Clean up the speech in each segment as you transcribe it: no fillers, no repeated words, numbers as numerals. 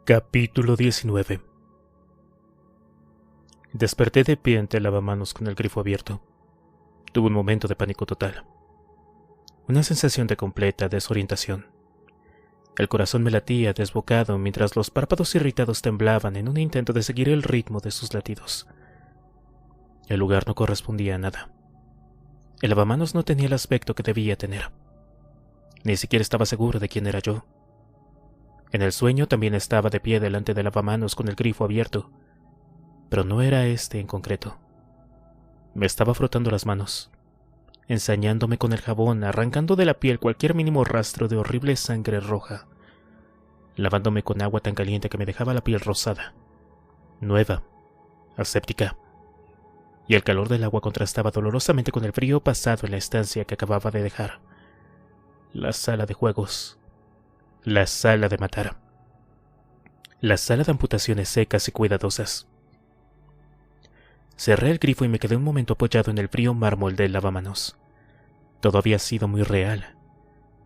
Capítulo 19. Desperté de pie ante el lavamanos con el grifo abierto. Tuve un momento de pánico total. Una sensación de completa desorientación. El corazón me latía desbocado mientras los párpados irritados temblaban en un intento de seguir el ritmo de sus latidos. El lugar no correspondía a nada. El lavamanos no tenía el aspecto que debía tener. Ni siquiera estaba seguro de quién era yo. En el sueño también estaba de pie delante del lavamanos con el grifo abierto, pero no era este en concreto. Me estaba frotando las manos, ensañándome con el jabón, arrancando de la piel cualquier mínimo rastro de horrible sangre roja, lavándome con agua tan caliente que me dejaba la piel rosada, nueva, aséptica, y el calor del agua contrastaba dolorosamente con el frío pasado en la estancia que acababa de dejar. La sala de juegos. La sala de matar. La sala de amputaciones secas y cuidadosas. Cerré el grifo y me quedé un momento apoyado en el frío mármol del lavamanos. Todo había sido muy real.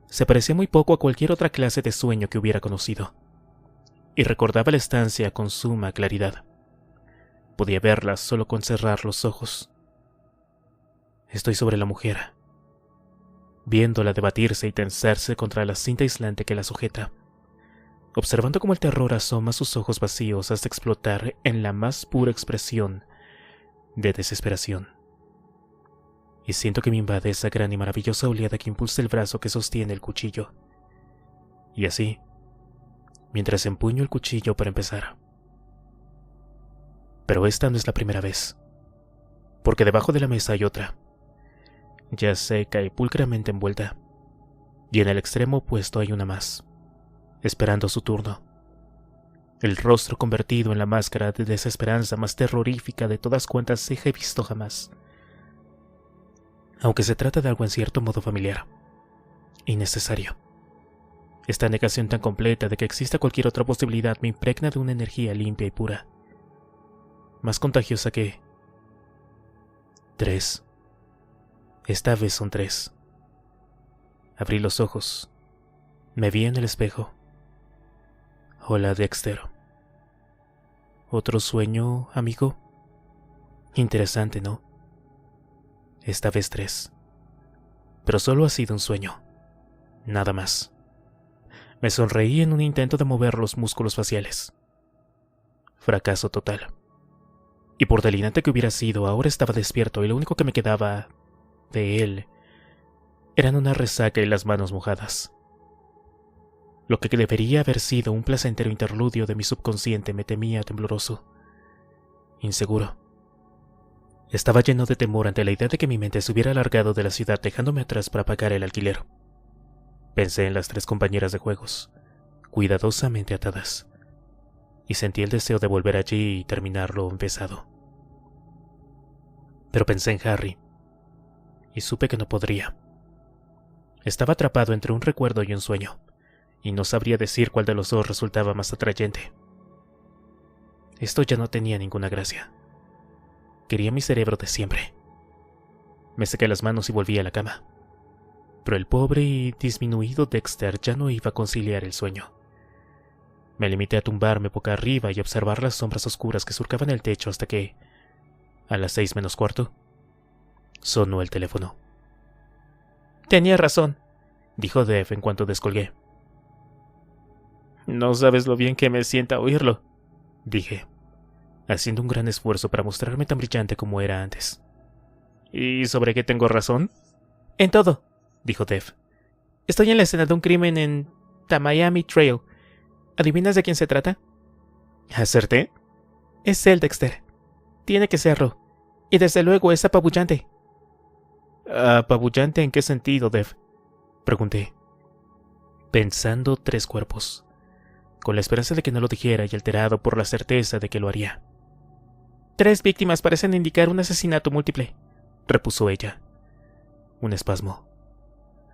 Se parecía muy poco a cualquier otra clase de sueño que hubiera conocido. Y recordaba la estancia con suma claridad. Podía verla solo con cerrar los ojos. Estoy sobre la mujer, viéndola debatirse y tensarse contra la cinta aislante que la sujeta, observando cómo el terror asoma sus ojos vacíos hasta explotar en la más pura expresión de desesperación. Y siento que me invade esa gran y maravillosa oleada que impulsa el brazo que sostiene el cuchillo. Y así, mientras empuño el cuchillo para empezar. Pero esta no es la primera vez, porque debajo de la mesa hay otra, ya seca y pulcramente envuelta, y en el extremo opuesto hay una más, esperando su turno. El rostro convertido en la máscara de desesperanza más terrorífica de todas cuantas he visto jamás. Aunque se trata de algo en cierto modo familiar, innecesario. Esta negación tan completa de que exista cualquier otra posibilidad me impregna de una energía limpia y pura, más contagiosa que... 3. Esta vez son 3. Abrí los ojos. Me vi en el espejo. Hola, Dexter. ¿Otro sueño, amigo? Interesante, ¿no? Esta vez 3. Pero solo ha sido un sueño. Nada más. Me sonreí en un intento de mover los músculos faciales. Fracaso total. Y por delirante que hubiera sido, ahora estaba despierto y lo único que me quedaba de él eran una resaca y las manos mojadas. Lo que debería haber sido un placentero interludio de mi subconsciente me temía tembloroso, inseguro. Estaba lleno de temor ante la idea de que mi mente se hubiera alargado de la ciudad dejándome atrás para pagar el alquiler. Pensé en las 3 compañeras de juegos, cuidadosamente atadas, y sentí el deseo de volver allí y terminar lo empezado. Pero pensé en Harry, y supe que no podría. Estaba atrapado entre un recuerdo y un sueño, y no sabría decir cuál de los dos resultaba más atrayente. Esto ya no tenía ninguna gracia. Quería mi cerebro de siempre. Me sequé las manos y volví a la cama. Pero el pobre y disminuido Dexter ya no iba a conciliar el sueño. Me limité a tumbarme boca arriba y observar las sombras oscuras que surcaban el techo hasta que, a las 6 menos cuarto, sonó el teléfono. «Tenía razón», dijo Dev en cuanto descolgué. «No sabes lo bien que me sienta oírlo», dije, haciendo un gran esfuerzo para mostrarme tan brillante como era antes. «¿Y sobre qué tengo razón?» «En todo», dijo Dev. «Estoy en la escena de un crimen en Miami Trail. ¿Adivinas de quién se trata?» «¿Acerté?» «Es él, Dexter. Tiene que serlo. Y desde luego es apabullante». «¿Apabullante en qué sentido, Dev?», pregunté, pensando 3 cuerpos, con la esperanza de que no lo dijera y alterado por la certeza de que lo haría. «3 víctimas parecen indicar un asesinato múltiple», repuso ella. Un espasmo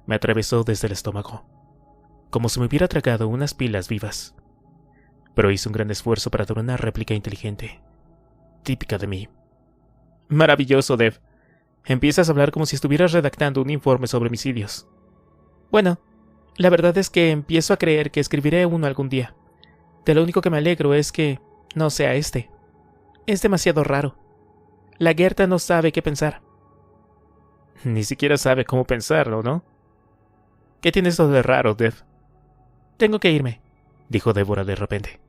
me atravesó desde el estómago, como si me hubiera tragado unas pilas vivas. Pero hice un gran esfuerzo para dar una réplica inteligente, típica de mí. «Maravilloso, Dev. Empiezas a hablar como si estuvieras redactando un informe sobre homicidios». «Bueno, la verdad es que empiezo a creer que escribiré uno algún día. De lo único que me alegro es que no sea este. Es demasiado raro. La Gerta no sabe qué pensar. Ni siquiera sabe cómo pensarlo, ¿no? ¿Qué tiene esto de raro, Dev? Tengo que irme, dijo Débora de repente.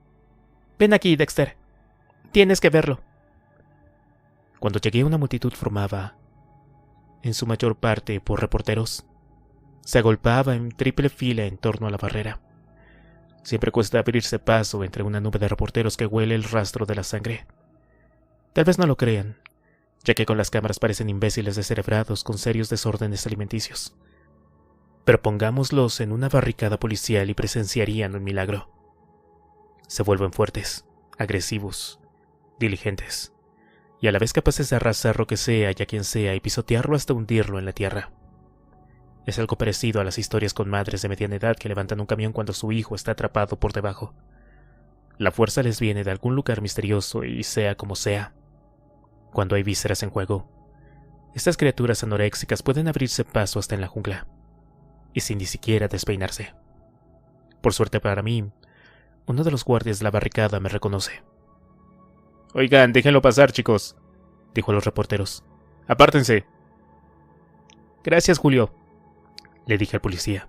Ven aquí, Dexter. Tienes que verlo. Cuando llegué, una multitud formaba, en su mayor parte por reporteros. Se agolpaba en triple fila en torno a la barrera. Siempre cuesta abrirse paso entre una nube de reporteros que huele el rastro de la sangre. Tal vez no lo crean, ya que con las cámaras parecen imbéciles descerebrados con serios desórdenes alimenticios. Pero pongámoslos en una barricada policial y presenciarían un milagro. Se vuelven fuertes, agresivos, diligentes, y a la vez capaces de arrasar lo que sea y a quien sea y pisotearlo hasta hundirlo en la tierra. Es algo parecido a las historias con madres de mediana edad que levantan un camión cuando su hijo está atrapado por debajo. La fuerza les viene de algún lugar misterioso y sea como sea. Cuando hay vísceras en juego, estas criaturas anoréxicas pueden abrirse paso hasta en la jungla, y sin ni siquiera despeinarse. Por suerte para mí, uno de los guardias de la barricada me reconoce. «Oigan, déjenlo pasar, chicos», dijo a los reporteros. «Apártense». «Gracias, Julio», le dije al policía.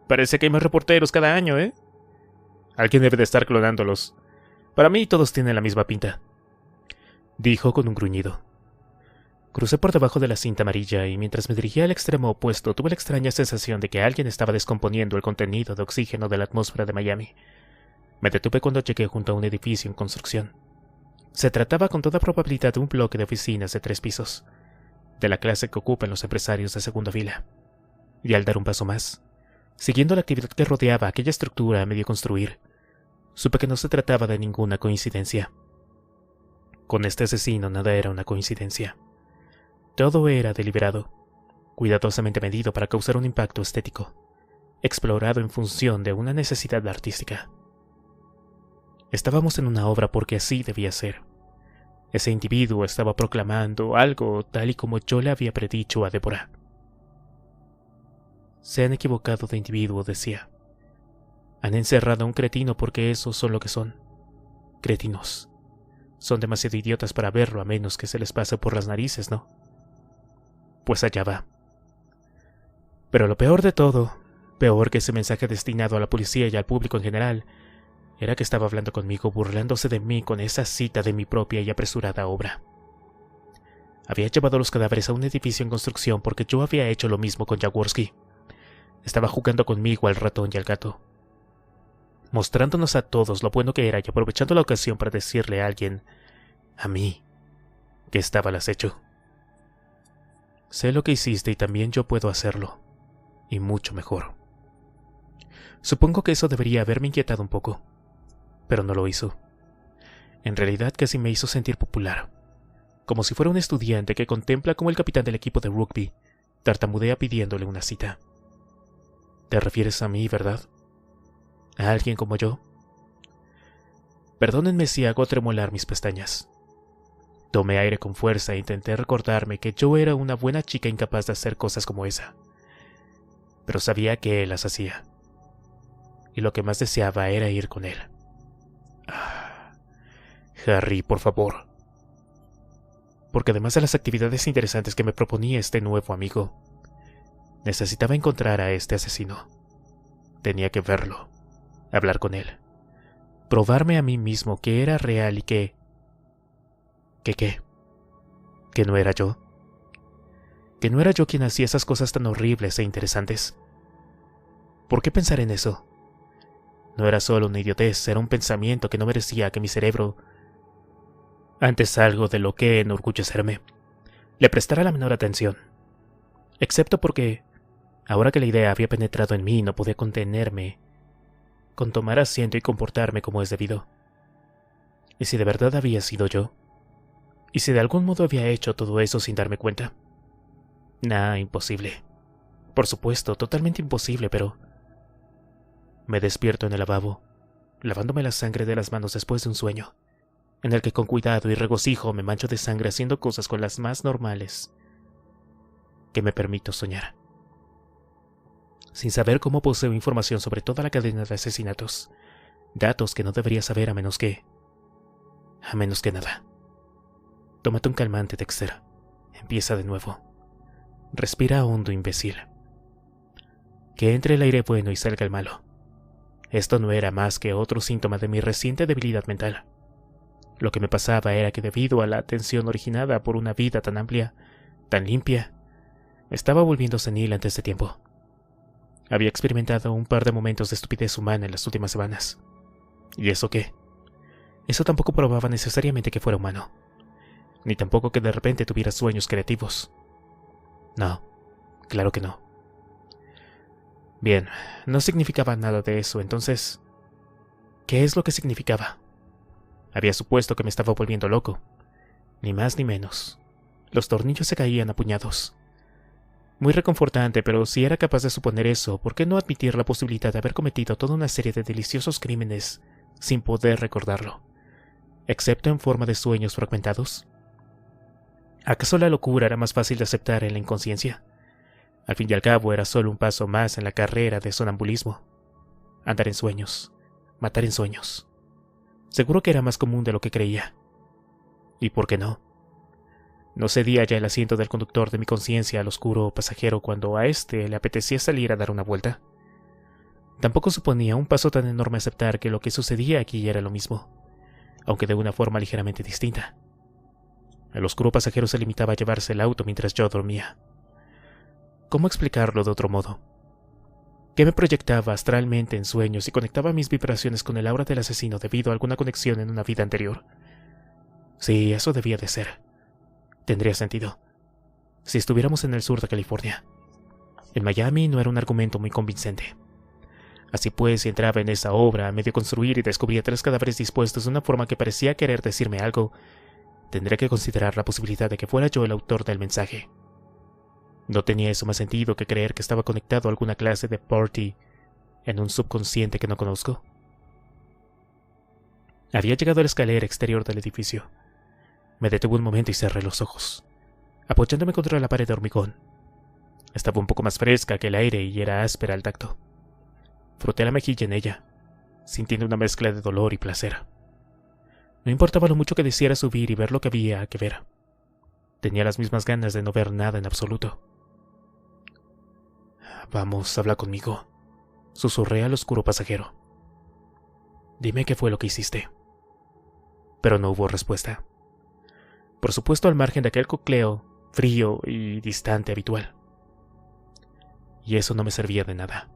«Parece que hay más reporteros cada año, ¿eh? Alguien debe de estar clonándolos. Para mí todos tienen la misma pinta», dijo con un gruñido. Crucé por debajo de la cinta amarilla y mientras me dirigía al extremo opuesto tuve la extraña sensación de que alguien estaba descomponiendo el contenido de oxígeno de la atmósfera de Miami. Me detuve cuando llegué junto a un edificio en construcción. Se trataba con toda probabilidad de un bloque de oficinas de 3 pisos, de la clase que ocupan los empresarios de segunda fila. Y al dar un paso más, siguiendo la actividad que rodeaba aquella estructura a medio construir, supe que no se trataba de ninguna coincidencia. Con este asesino nada era una coincidencia. Todo era deliberado, cuidadosamente medido para causar un impacto estético, explorado en función de una necesidad artística. Estábamos en una obra porque así debía ser. Ese individuo estaba proclamando algo tal y como yo le había predicho a Débora. Se han equivocado de individuo, decía. Han encerrado a un cretino porque esos son lo que son. Cretinos. Son demasiado idiotas para verlo a menos que se les pase por las narices, ¿no? Pues allá va. Pero lo peor de todo, peor que ese mensaje destinado a la policía y al público en general, era que estaba hablando conmigo, burlándose de mí con esa cita de mi propia y apresurada obra. Había llevado los cadáveres a un edificio en construcción porque yo había hecho lo mismo con Jaworski. Estaba jugando conmigo al ratón y al gato, mostrándonos a todos lo bueno que era y aprovechando la ocasión para decirle a alguien, a mí, que estaba al acecho. Sé lo que hiciste y también yo puedo hacerlo, y mucho mejor. Supongo que eso debería haberme inquietado un poco, pero no lo hizo. En realidad casi me hizo sentir popular, como si fuera un estudiante que contempla cómo el capitán del equipo de rugby tartamudea pidiéndole una cita. ¿Te refieres a mí, verdad? ¿A alguien como yo? Perdónenme si hago tremolar mis pestañas. Tomé aire con fuerza e intenté recordarme que yo era una buena chica incapaz de hacer cosas como esa. Pero sabía que él las hacía. Y lo que más deseaba era ir con él. Harry, por favor. Porque además de las actividades interesantes que me proponía este nuevo amigo, necesitaba encontrar a este asesino. Tenía que verlo, hablar con él, probarme a mí mismo que era real y que no era yo. Que no era yo quien hacía esas cosas tan horribles e interesantes. ¿Por qué pensar en eso? No era solo una idiotez, era un pensamiento que no merecía que mi cerebro, antes algo de lo que enorgullecerme, le prestara la menor atención. Excepto porque, ahora que la idea había penetrado en mí, no podía contenerme con tomar asiento y comportarme como es debido. ¿Y si de verdad había sido yo? ¿Y si de algún modo había hecho todo eso sin darme cuenta? Nah, imposible. Por supuesto, totalmente imposible, pero... Me despierto en el lavabo, lavándome la sangre de las manos después de un sueño, en el que con cuidado y regocijo me mancho de sangre haciendo cosas con las más normales que me permito soñar. Sin saber cómo poseo información sobre toda la cadena de asesinatos, Datos que no debería saber a menos que nada. Tómate un calmante, Dexter. Empieza de nuevo. Respira hondo, imbécil. Que entre el aire bueno y salga el malo. Esto no era más que otro síntoma de mi reciente debilidad mental. Lo que me pasaba era que debido a la atención originada por una vida tan amplia, tan limpia, me estaba volviendo senil antes de tiempo. Había experimentado un par de momentos de estupidez humana en las últimas semanas. ¿Y eso qué? Eso tampoco probaba necesariamente que fuera humano, ni tampoco que de repente tuviera sueños creativos. No, claro que no. Bien, no significaba nada de eso, entonces, ¿qué es lo que significaba? Había supuesto que me estaba volviendo loco, ni más ni menos. Los tornillos se caían a puñados. Muy reconfortante, pero si era capaz de suponer eso, ¿por qué no admitir la posibilidad de haber cometido toda una serie de deliciosos crímenes sin poder recordarlo, excepto en forma de sueños fragmentados? ¿Acaso la locura era más fácil de aceptar en la inconsciencia? Al fin y al cabo era solo un paso más en la carrera de sonambulismo. Andar en sueños, matar en sueños. Seguro que era más común de lo que creía. ¿Y por qué no? No cedía ya el asiento del conductor de mi conciencia al oscuro pasajero cuando a éste le apetecía salir a dar una vuelta. Tampoco suponía un paso tan enorme aceptar que lo que sucedía aquí era lo mismo, aunque de una forma ligeramente distinta. El oscuro pasajero se limitaba a llevarse el auto mientras yo dormía. ¿Cómo explicarlo de otro modo? ¿Qué me proyectaba astralmente en sueños y conectaba mis vibraciones con el aura del asesino debido a alguna conexión en una vida anterior? Sí, eso debía de ser. Tendría sentido. Si estuviéramos en el sur de California. En Miami no era un argumento muy convincente. Así pues, si entraba en esa obra a medio construir y descubría 3 cadáveres dispuestos de una forma que parecía querer decirme algo, tendría que considerar la posibilidad de que fuera yo el autor del mensaje. No tenía eso más sentido que creer que estaba conectado a alguna clase de party en un subconsciente que no conozco. Había llegado a la escalera exterior del edificio. Me detuve un momento y cerré los ojos, apoyándome contra la pared de hormigón. Estaba un poco más fresca que el aire y era áspera al tacto. Froté la mejilla en ella, sintiendo una mezcla de dolor y placer. No importaba lo mucho que deseara subir y ver lo que había que ver. Tenía las mismas ganas de no ver nada en absoluto. «Vamos, habla conmigo», susurré al oscuro pasajero. «Dime qué fue lo que hiciste». Pero no hubo respuesta. Por supuesto, al margen de aquel cocleo frío y distante habitual. Y eso no me servía de nada.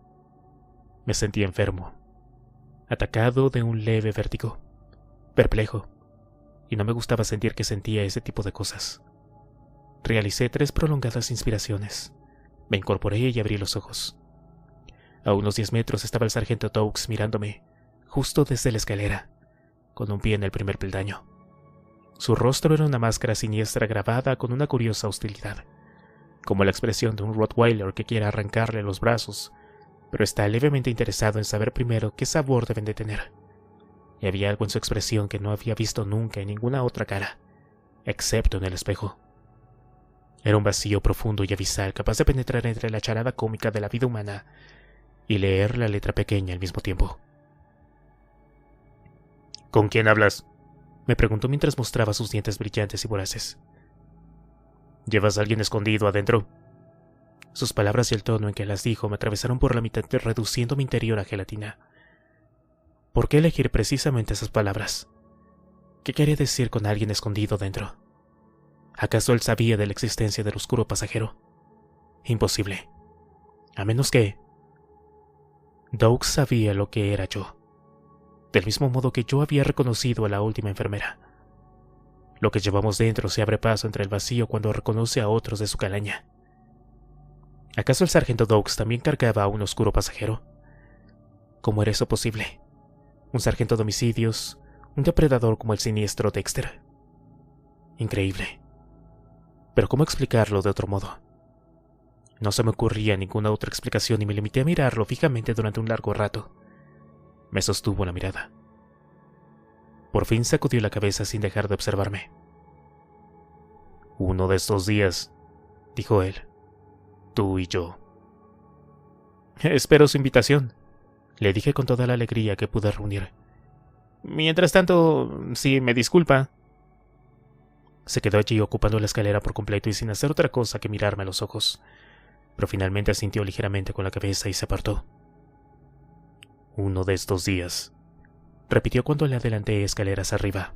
Me sentía enfermo, atacado de un leve vértigo, perplejo, y no me gustaba sentir que sentía ese tipo de cosas. Realicé 3 prolongadas inspiraciones. Me incorporé y abrí los ojos. A unos 10 metros estaba el sargento Doakes mirándome, justo desde la escalera, con un pie en el primer peldaño. Su rostro era una máscara siniestra grabada con una curiosa hostilidad, como la expresión de un Rottweiler que quiere arrancarle los brazos, pero está levemente interesado en saber primero qué sabor deben de tener. Y había algo en su expresión que no había visto nunca en ninguna otra cara, excepto en el espejo. Era un vacío profundo y abisal capaz de penetrar entre la charada cómica de la vida humana y leer la letra pequeña al mismo tiempo. «¿Con quién hablas?», me preguntó mientras mostraba sus dientes brillantes y voraces. «¿Llevas a alguien escondido adentro?». Sus palabras y el tono en que las dijo me atravesaron por la mitad, reduciendo mi interior a gelatina. ¿Por qué elegir precisamente esas palabras? ¿Qué quería decir con alguien escondido dentro? ¿Acaso él sabía de la existencia del oscuro pasajero? Imposible. A menos que... Doakes sabía lo que era yo, del mismo modo que yo había reconocido a la última enfermera. Lo que llevamos dentro se abre paso entre el vacío cuando reconoce a otros de su calaña. ¿Acaso el sargento Doakes también cargaba a un oscuro pasajero? ¿Cómo era eso posible? ¿Un sargento de homicidios? ¿Un depredador como el siniestro Dexter? Increíble. Pero ¿cómo explicarlo de otro modo? No se me ocurría ninguna otra explicación y me limité a mirarlo fijamente durante un largo rato. Me sostuvo la mirada. Por fin sacudió la cabeza sin dejar de observarme. «Uno de estos días», dijo él, «tú y yo». «Espero su invitación», le dije con toda la alegría que pude reunir, Mientras tanto, si me disculpa. Se quedó allí ocupando la escalera por completo y sin hacer otra cosa que mirarme a los ojos, pero finalmente asintió ligeramente con la cabeza y se apartó. Uno de estos días, repitió cuando le adelanté escaleras arriba.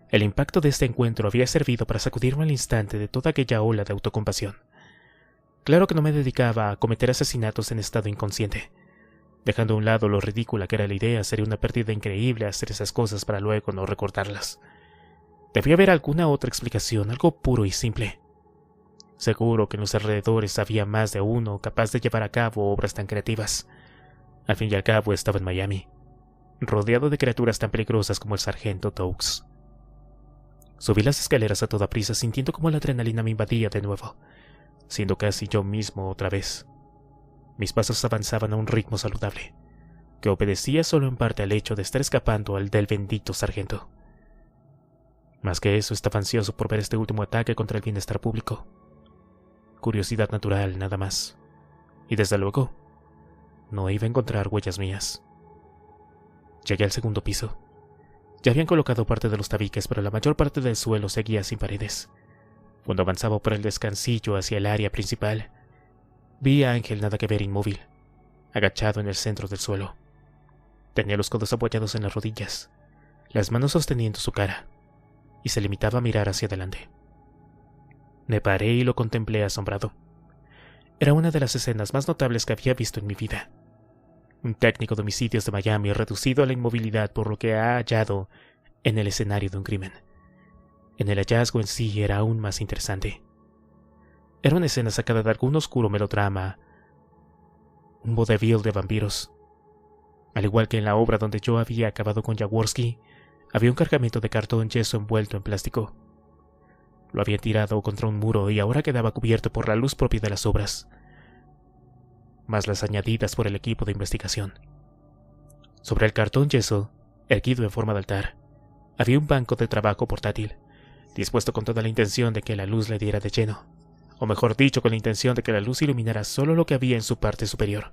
El impacto de este encuentro había servido para sacudirme al instante de toda aquella ola de autocompasión. Claro que no me dedicaba a cometer asesinatos en estado inconsciente. Dejando a un lado lo ridícula que era la idea, sería una pérdida increíble hacer esas cosas para luego no recordarlas. Debía haber alguna otra explicación, algo puro y simple. Seguro que en los alrededores había más de uno capaz de llevar a cabo obras tan creativas. Al fin y al cabo estaba en Miami, rodeado de criaturas tan peligrosas como el sargento Toux. Subí las escaleras a toda prisa, sintiendo como la adrenalina me invadía de nuevo, siendo casi yo mismo otra vez. Mis pasos avanzaban a un ritmo saludable, que obedecía solo en parte al hecho de estar escapando al del bendito sargento. Más que eso, estaba ansioso por ver este último ataque contra el bienestar público. Curiosidad natural, nada más. Y desde luego, no iba a encontrar huellas mías. Llegué al segundo piso. Ya habían colocado parte de los tabiques, pero la mayor parte del suelo seguía sin paredes. Cuando avanzaba por el descansillo hacia el área principal, vi a Ángel nada que ver inmóvil, agachado en el centro del suelo. Tenía los codos apoyados en las rodillas, las manos sosteniendo su cara, y se limitaba a mirar hacia adelante. Me paré y lo contemplé asombrado. Era una de las escenas más notables que había visto en mi vida. Un técnico de homicidios de Miami reducido a la inmovilidad por lo que ha hallado en el escenario de un crimen. En el hallazgo en sí era aún más interesante. Era una escena sacada de algún oscuro melodrama, un vodevil de vampiros. Al igual que en la obra donde yo había acabado con Jaworski, había un cargamento de cartón yeso envuelto en plástico. Lo había tirado contra un muro y ahora quedaba cubierto por la luz propia de las obras, más las añadidas por el equipo de investigación. Sobre el cartón yeso, erguido en forma de altar, había un banco de trabajo portátil, dispuesto con toda la intención de que la luz le diera de lleno, o mejor dicho, con la intención de que la luz iluminara solo lo que había en su parte superior.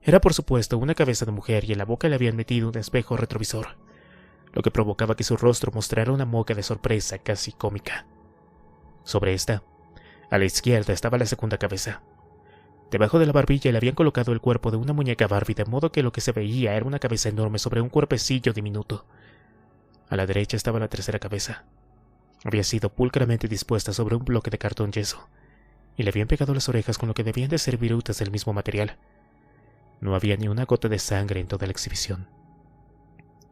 Era por supuesto una cabeza de mujer y en la boca le habían metido un espejo retrovisor, lo que provocaba que su rostro mostrara una mueca de sorpresa casi cómica. Sobre esta, a la izquierda, estaba la segunda cabeza. Debajo de la barbilla le habían colocado el cuerpo de una muñeca Barbie, de modo que lo que se veía era una cabeza enorme sobre un cuerpecillo diminuto. A la derecha estaba la tercera cabeza. Había sido pulcramente dispuesta sobre un bloque de cartón yeso, y le habían pegado las orejas con lo que debían de ser virutas del mismo material. No había ni una gota de sangre en toda la exhibición.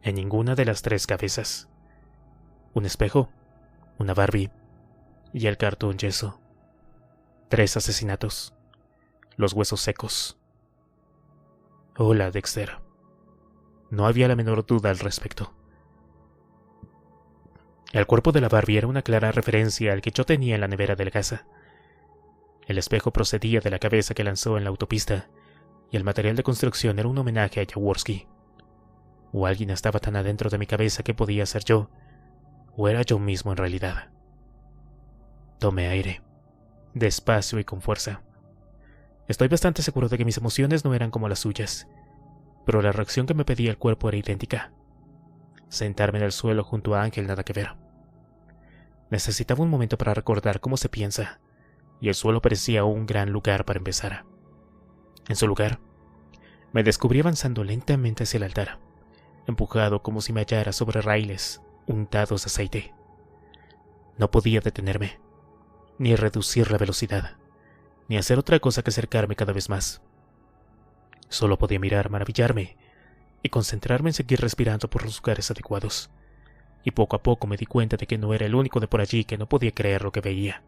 En ninguna de las tres cabezas. Un espejo, una Barbie y el cartón yeso. 3 asesinatos. Los huesos secos. Hola, Dexter. No había la menor duda al respecto. El cuerpo de la Barbie era una clara referencia al que yo tenía en la nevera de la casa. El espejo procedía de la cabeza que lanzó en la autopista, y el material de construcción era un homenaje a Jaworski. O alguien estaba tan adentro de mi cabeza que podía ser yo, o era yo mismo en realidad. Tomé aire, despacio y con fuerza. Estoy bastante seguro de que mis emociones no eran como las suyas, pero la reacción que me pedía el cuerpo era idéntica. Sentarme en el suelo junto a Ángel nada que ver. Necesitaba un momento para recordar cómo se piensa, y el suelo parecía un gran lugar para empezar. En su lugar, me descubrí avanzando lentamente hacia el altar, empujado como si me hallara sobre raíles untados de aceite. No podía detenerme, ni reducir la velocidad, ni hacer otra cosa que acercarme cada vez más. Solo podía mirar, maravillarme y concentrarme en seguir respirando por los lugares adecuados, y poco a poco me di cuenta de que no era el único de por allí que no podía creer lo que veía.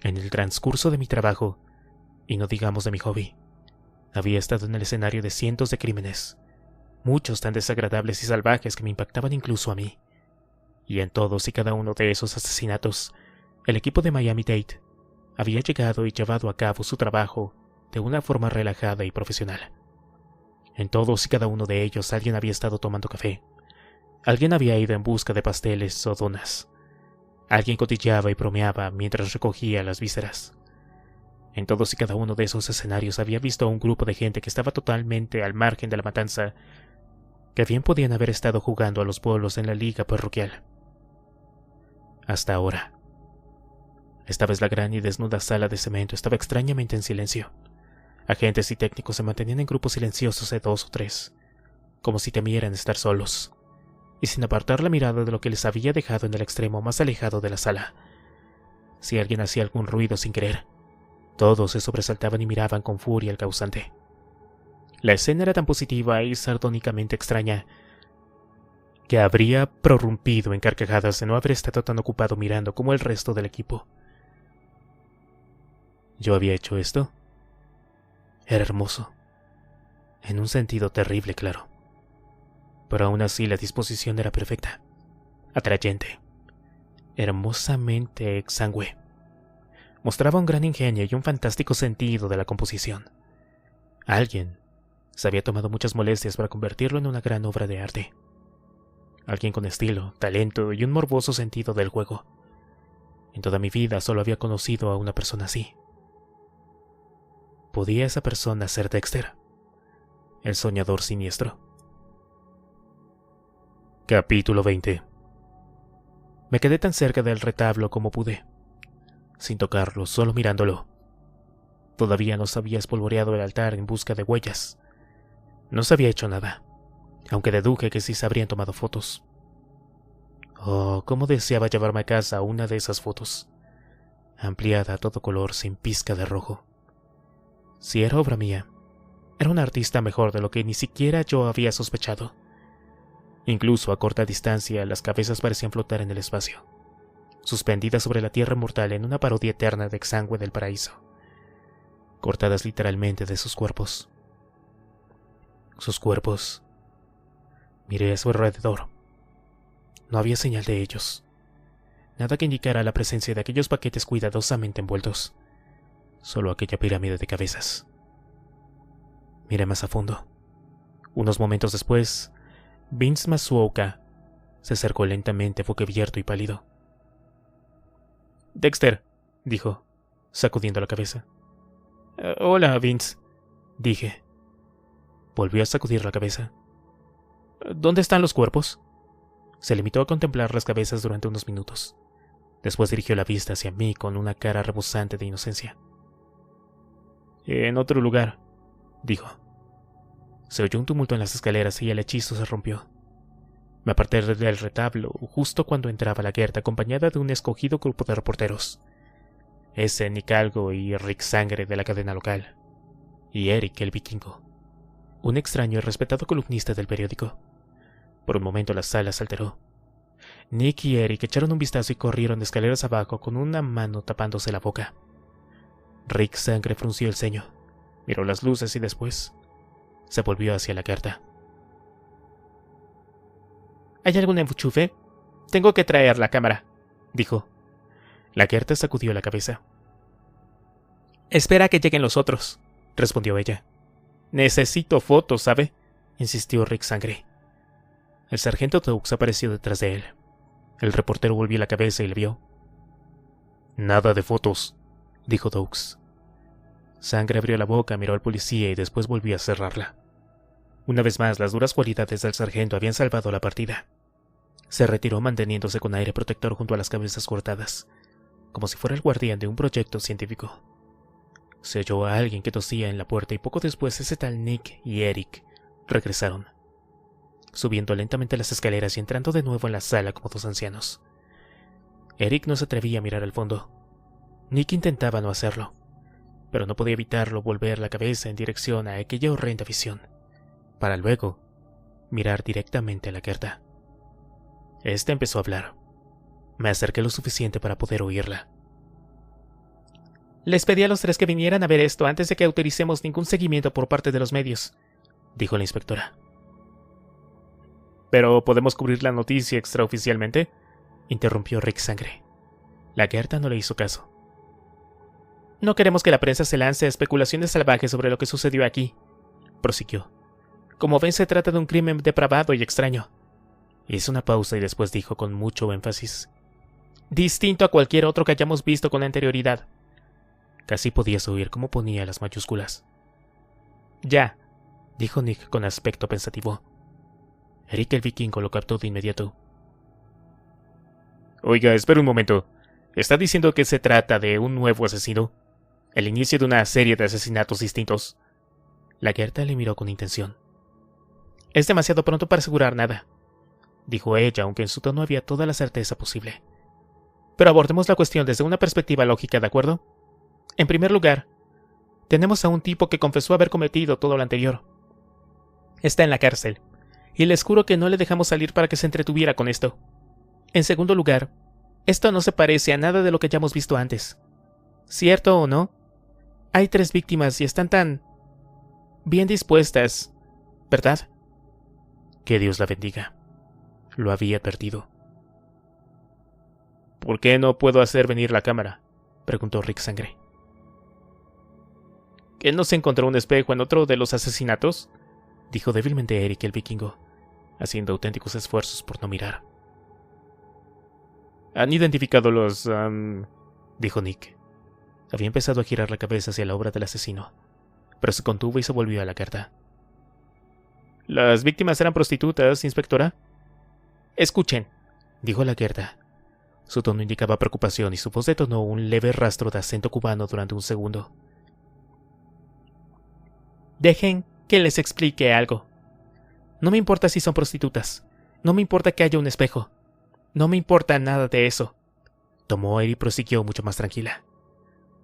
En el transcurso de mi trabajo, y no digamos de mi hobby, había estado en el escenario de cientos de crímenes, muchos tan desagradables y salvajes que me impactaban incluso a mí, y en todos y cada uno de esos asesinatos, el equipo de Miami-Dade había llegado y llevado a cabo su trabajo de una forma relajada y profesional. En todos y cada uno de ellos alguien había estado tomando café, alguien había ido en busca de pasteles o donas, alguien cotilleaba y bromeaba mientras recogía las vísceras. En todos y cada uno de esos escenarios había visto a un grupo de gente que estaba totalmente al margen de la matanza que bien podían haber estado jugando a los bolos en la liga parroquial. Hasta ahora. Esta vez la gran y desnuda sala de cemento estaba extrañamente en silencio. Agentes y técnicos se mantenían en grupos silenciosos de 2 o 3, como si temieran estar solos, y sin apartar la mirada de lo que les había dejado en el extremo más alejado de la sala. Si alguien hacía algún ruido sin querer, todos se sobresaltaban y miraban con furia al causante. La escena era tan positiva y sardónicamente extraña que habría prorrumpido en carcajadas de no haber estado tan ocupado mirando como el resto del equipo. ¿Yo había hecho esto? Era hermoso. En un sentido terrible, claro. Pero aún así la disposición era perfecta, atrayente, hermosamente exangüe. Mostraba un gran ingenio y un fantástico sentido de la composición. Alguien se había tomado muchas molestias para convertirlo en una gran obra de arte. Alguien con estilo, talento y un morboso sentido del juego. En toda mi vida solo había conocido a una persona así. ¿Podía esa persona ser Dexter, el soñador siniestro? Capítulo 20. Me quedé tan cerca del retablo como pude, sin tocarlo, solo mirándolo. Todavía no se había espolvoreado el altar en busca de huellas. No se había hecho nada, aunque deduje que sí se habrían tomado fotos. Oh, cómo deseaba llevarme a casa una de esas fotos, ampliada a todo color sin pizca de rojo. Si era obra mía, era un artista mejor de lo que ni siquiera yo había sospechado. Incluso a corta distancia las cabezas parecían flotar en el espacio, suspendidas sobre la tierra mortal en una parodia eterna de exangüe del paraíso, cortadas literalmente de sus cuerpos. Sus cuerpos. Miré a su alrededor. No había señal de ellos. Nada que indicara la presencia de aquellos paquetes cuidadosamente envueltos. Solo aquella pirámide de cabezas. Miré más a fondo. Unos momentos después, Vince Masuoka se acercó lentamente, boquiabierto y pálido. «Dexter», dijo, sacudiendo la cabeza. «Hola, Vince», dije. Volvió a sacudir la cabeza. «¿Dónde están los cuerpos?» Se limitó a contemplar las cabezas durante unos minutos. Después dirigió la vista hacia mí con una cara rebosante de inocencia. «En otro lugar», dijo. Se oyó un tumulto en las escaleras y el hechizo se rompió. Me aparté del retablo justo cuando entraba la Gert acompañada de un escogido grupo de reporteros. Ese Nick Algo y Rick Sangre de la cadena local. Y Eric el vikingo. Un extraño y respetado columnista del periódico. Por un momento la sala se alteró. Nick y Eric echaron un vistazo y corrieron de escaleras abajo con una mano tapándose la boca. Rick Sangre frunció el ceño, miró las luces y después se volvió hacia la Gerta. ¿Hay algún enchufe? Tengo que traer la cámara, dijo. La Gerta sacudió la cabeza. Espera a que lleguen los otros, respondió ella. Necesito fotos, ¿sabe? Insistió Rick Sangre. El sargento Doux apareció detrás de él. El reportero volvió la cabeza y le vio. Nada de fotos, dijo Doux. Sangre abrió la boca, miró al policía y después volvió a cerrarla. Una vez más, las duras cualidades del sargento habían salvado la partida. Se retiró manteniéndose con aire protector junto a las cabezas cortadas, como si fuera el guardián de un proyecto científico. Se oyó a alguien que tosía en la puerta y poco después ese tal Nick y Eric regresaron, subiendo lentamente las escaleras y entrando de nuevo en la sala como dos ancianos. Eric no se atrevía a mirar al fondo. Nick intentaba no hacerlo, pero no podía evitarlo volver la cabeza en dirección a aquella horrenda visión, para luego mirar directamente a la Gerta. Este empezó a hablar. Me acerqué lo suficiente para poder oírla. Les pedí a los tres que vinieran a ver esto antes de que autoricemos ningún seguimiento por parte de los medios, dijo la inspectora. ¿Pero podemos cubrir la noticia extraoficialmente?, interrumpió Rick Sangre. La Gerta no le hizo caso. No queremos que la prensa se lance a especulaciones salvajes sobre lo que sucedió aquí, prosiguió. Como ven, se trata de un crimen depravado y extraño. Hizo una pausa y después dijo con mucho énfasis. Distinto a cualquier otro que hayamos visto con anterioridad. Casi podías oír cómo ponía las mayúsculas. Ya, dijo Nick con aspecto pensativo. Eric el vikingo lo captó de inmediato. Oiga, espera un momento. ¿Está diciendo que se trata de un nuevo asesino? ¿El inicio de una serie de asesinatos distintos? La Gerta le miró con intención. Es demasiado pronto para asegurar nada, dijo ella, aunque en su tono había toda la certeza posible. Pero abordemos la cuestión desde una perspectiva lógica, ¿de acuerdo? En primer lugar, tenemos a un tipo que confesó haber cometido todo lo anterior. Está en la cárcel, y les juro que no le dejamos salir para que se entretuviera con esto. En segundo lugar, esto no se parece a nada de lo que ya hemos visto antes. ¿Cierto o no? Hay 3 víctimas y están tan bien dispuestas, ¿verdad? Que Dios la bendiga. Lo había advertido. ¿Por qué no puedo hacer venir la cámara?, preguntó Rick Sangre. ¿Que no se encontró un espejo en otro de los asesinatos?, dijo débilmente Eric el vikingo, haciendo auténticos esfuerzos por no mirar. ¿Han identificado los... dijo Nick. Había empezado a girar la cabeza hacia la obra del asesino, pero se contuvo y se volvió a la carta. ¿Las víctimas eran prostitutas, inspectora? Escuchen, dijo la Gerta. Su tono indicaba preocupación y su voz detonó un leve rastro de acento cubano durante un segundo. Dejen que les explique algo. No me importa si son prostitutas. No me importa que haya un espejo. No me importa nada de eso. Tomó él y prosiguió mucho más tranquila.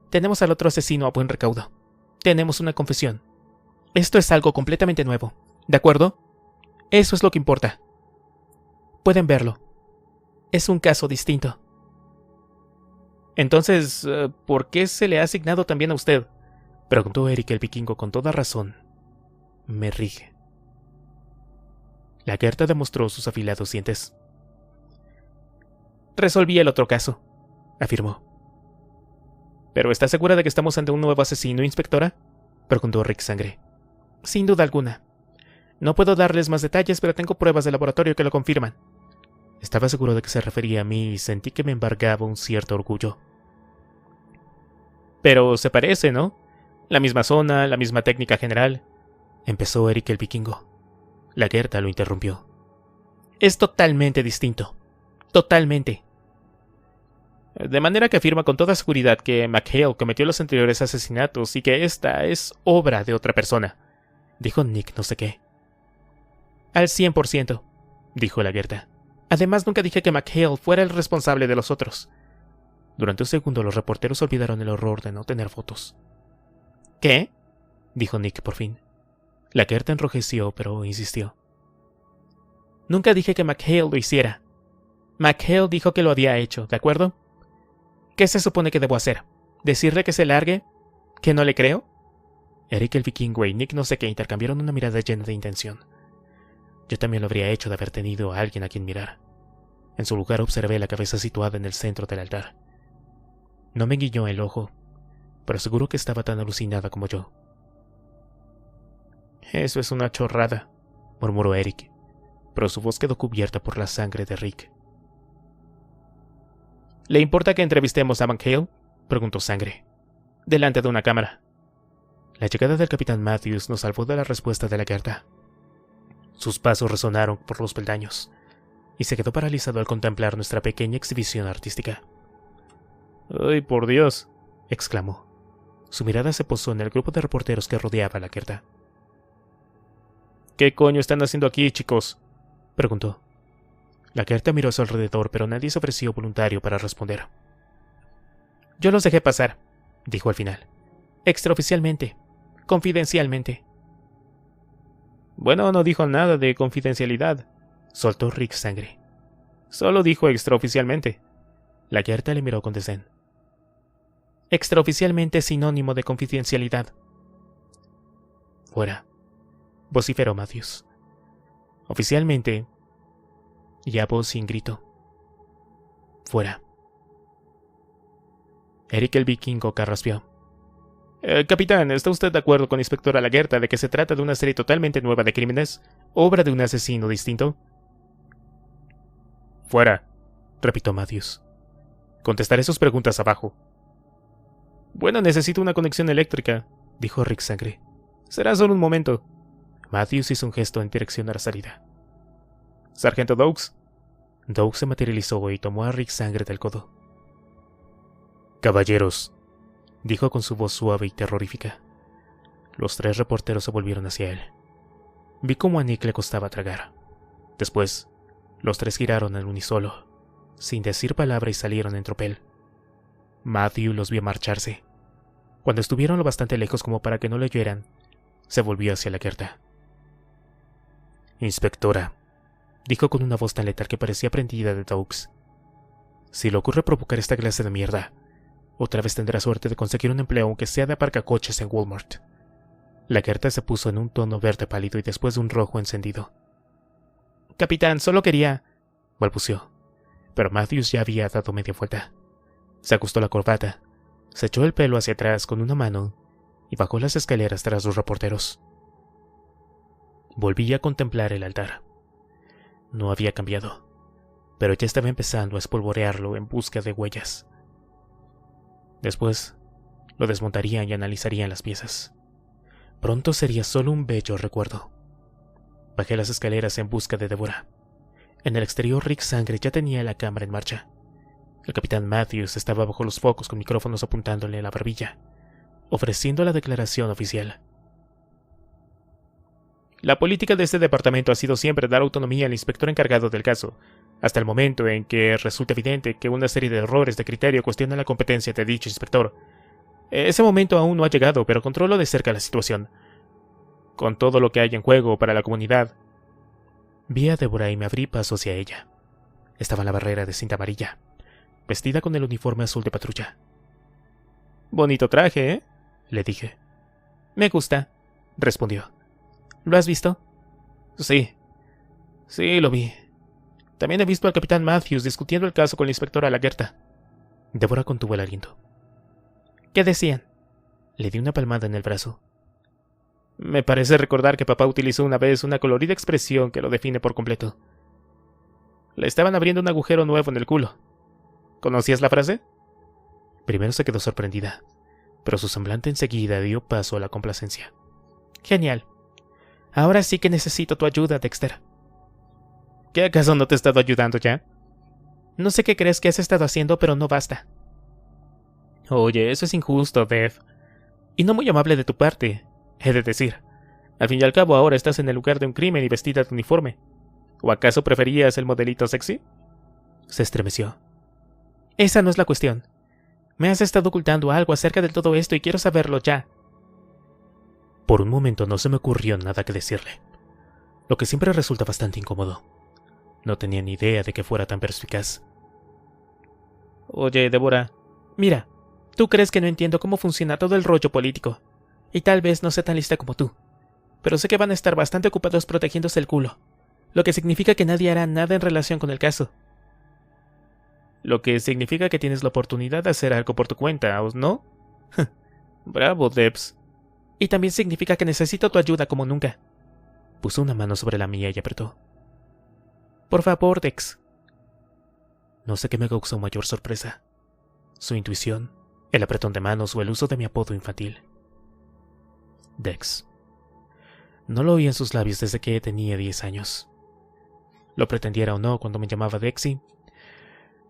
Tenemos al otro asesino a buen recaudo. Tenemos una confesión. Esto es algo completamente nuevo. ¿De acuerdo? Eso es lo que importa. Pueden verlo. Es un caso distinto. Entonces, ¿por qué se le ha asignado también a usted?, preguntó Eric el vikingo con toda razón. Me rige. La Gerta demostró sus afilados dientes. Resolví el otro caso, afirmó. ¿Pero está segura de que estamos ante un nuevo asesino, inspectora?, preguntó Rick Sangre. Sin duda alguna. No puedo darles más detalles, pero tengo pruebas de laboratorio que lo confirman. Estaba seguro de que se refería a mí y sentí que me embargaba un cierto orgullo. Pero se parece, ¿no? La misma zona, la misma técnica general, empezó Eric el vikingo. La Gerta lo interrumpió. Es totalmente distinto. Totalmente. De manera que afirma con toda seguridad que McHale cometió los anteriores asesinatos y que esta es obra de otra persona, dijo Nick no sé qué. Al 100%, dijo la Gerta. Además, nunca dije que McHale fuera el responsable de los otros. Durante un segundo los reporteros olvidaron el horror de no tener fotos. ¿Qué?, dijo Nick por fin. La Gerta enrojeció, pero insistió. Nunca dije que McHale lo hiciera. McHale dijo que lo había hecho, ¿de acuerdo? ¿Qué se supone que debo hacer? ¿Decirle que se largue? ¿Que no le creo? Eric el vikingo y Nick no sé qué intercambiaron una mirada llena de intención. Yo también lo habría hecho de haber tenido a alguien a quien mirar. En su lugar observé la cabeza situada en el centro del altar. No me guiñó el ojo, pero seguro que estaba tan alucinada como yo. Eso es una chorrada, murmuró Eric, pero su voz quedó cubierta por la sangre de Rick. ¿Le importa que entrevistemos a McHale?, preguntó Sangre, delante de una cámara. La llegada del capitán Matthews nos salvó de la respuesta de la Gerta. Sus pasos resonaron por los peldaños, y se quedó paralizado al contemplar nuestra pequeña exhibición artística. ¡Ay, por Dios!, exclamó. Su mirada se posó en el grupo de reporteros que rodeaba a la Gerta. ¿Qué coño están haciendo aquí, chicos?, preguntó. La Gerta miró a su alrededor, pero nadie se ofreció voluntario para responder. Yo los dejé pasar, dijo al final. Extraoficialmente, confidencialmente. Bueno, no dijo nada de confidencialidad, soltó Rick Sangre. Solo dijo extraoficialmente. La Gerta le miró con desdén. Extraoficialmente es sinónimo de confidencialidad. Fuera, vociferó Matthews. Oficialmente, y a voz sin grito. Fuera. Eric el vikingo carraspeó. Capitán, ¿está usted de acuerdo con Inspectora Lagerta de que se trata de una serie totalmente nueva de crímenes, obra de un asesino distinto? Fuera, repitió Matthews. Contestaré sus preguntas abajo. Bueno, necesito una conexión eléctrica, dijo Rick Sangre. Será solo un momento. Matthews hizo un gesto en dirección a la salida. Sargento Doakes. Doakes se materializó y tomó a Rick sangre del codo. Caballeros, dijo con su voz suave y terrorífica. Los 3 reporteros se volvieron hacia él. Vi cómo a Nick le costaba tragar. Después, los 3 giraron al unísono, sin decir palabra, y salieron en tropel. Matthew los vio marcharse. Cuando estuvieron lo bastante lejos como para que no lo oyeran, se volvió hacia la Gerta. Inspectora, dijo con una voz tan letal que parecía prendida de Doakes. Si le ocurre provocar esta clase de mierda, otra vez tendrá suerte de conseguir un empleo aunque sea de aparcacoches en Walmart. La Gerta se puso en un tono verde pálido y después de un rojo encendido. Capitán, solo quería... balbuceó. Pero Matthews ya había dado media vuelta. Se ajustó la corbata, se echó el pelo hacia atrás con una mano y bajó las escaleras tras los reporteros. Volví a contemplar el altar. No había cambiado, pero ya estaba empezando a espolvorearlo en busca de huellas. Después, lo desmontarían y analizarían las piezas. Pronto sería solo un bello recuerdo. Bajé las escaleras en busca de Deborah. En el exterior, Rick Sangre ya tenía la cámara en marcha. El capitán Matthews estaba bajo los focos con micrófonos apuntándole a la barbilla, ofreciendo la declaración oficial. La política de este departamento ha sido siempre dar autonomía al inspector encargado del caso, hasta el momento en que resulta evidente que una serie de errores de criterio cuestionan la competencia de dicho inspector. Ese momento aún no ha llegado, pero controlo de cerca la situación. Con todo lo que hay en juego para la comunidad. Vi a Deborah y me abrí paso hacia ella. Estaba en la barrera de cinta amarilla, vestida con el uniforme azul de patrulla. Bonito traje, ¿eh? Le dije. Me gusta, respondió. ¿Lo has visto? Sí, lo vi. También he visto al capitán Matthews discutiendo el caso con la inspectora Lagerta. Deborah contuvo el aliento. ¿Qué decían? Le di una palmada en el brazo. Me parece recordar que papá utilizó una vez una colorida expresión que lo define por completo. Le estaban abriendo un agujero nuevo en el culo. ¿Conocías la frase? Primero se quedó sorprendida, pero su semblante enseguida dio paso a la complacencia. Genial. Ahora sí que necesito tu ayuda, Dexter. ¿Qué acaso no te he estado ayudando ya? No sé qué crees que has estado haciendo, pero no basta. Oye, eso es injusto, Dev. Y no muy amable de tu parte, he de decir. Al fin y al cabo ahora estás en el lugar de un crimen y vestida de uniforme. ¿O acaso preferías el modelito sexy? Se estremeció. Esa no es la cuestión. Me has estado ocultando algo acerca de todo esto y quiero saberlo ya. Por un momento no se me ocurrió nada que decirle, lo que siempre resulta bastante incómodo. No tenía ni idea de que fuera tan perspicaz. Oye, Deborah, mira, tú crees que no entiendo cómo funciona todo el rollo político, y tal vez no sea tan lista como tú, pero sé que van a estar bastante ocupados protegiéndose el culo, lo que significa que nadie hará nada en relación con el caso. Lo que significa que tienes la oportunidad de hacer algo por tu cuenta, ¿o no? Bravo, Debs. Y también significa que necesito tu ayuda como nunca. Puso una mano sobre la mía y apretó. Por favor, Dex. No sé qué me causó mayor sorpresa. Su intuición, el apretón de manos o el uso de mi apodo infantil. Dex. No lo oí en sus labios desde que tenía 10 años. Lo pretendiera o no, cuando me llamaba Dexy,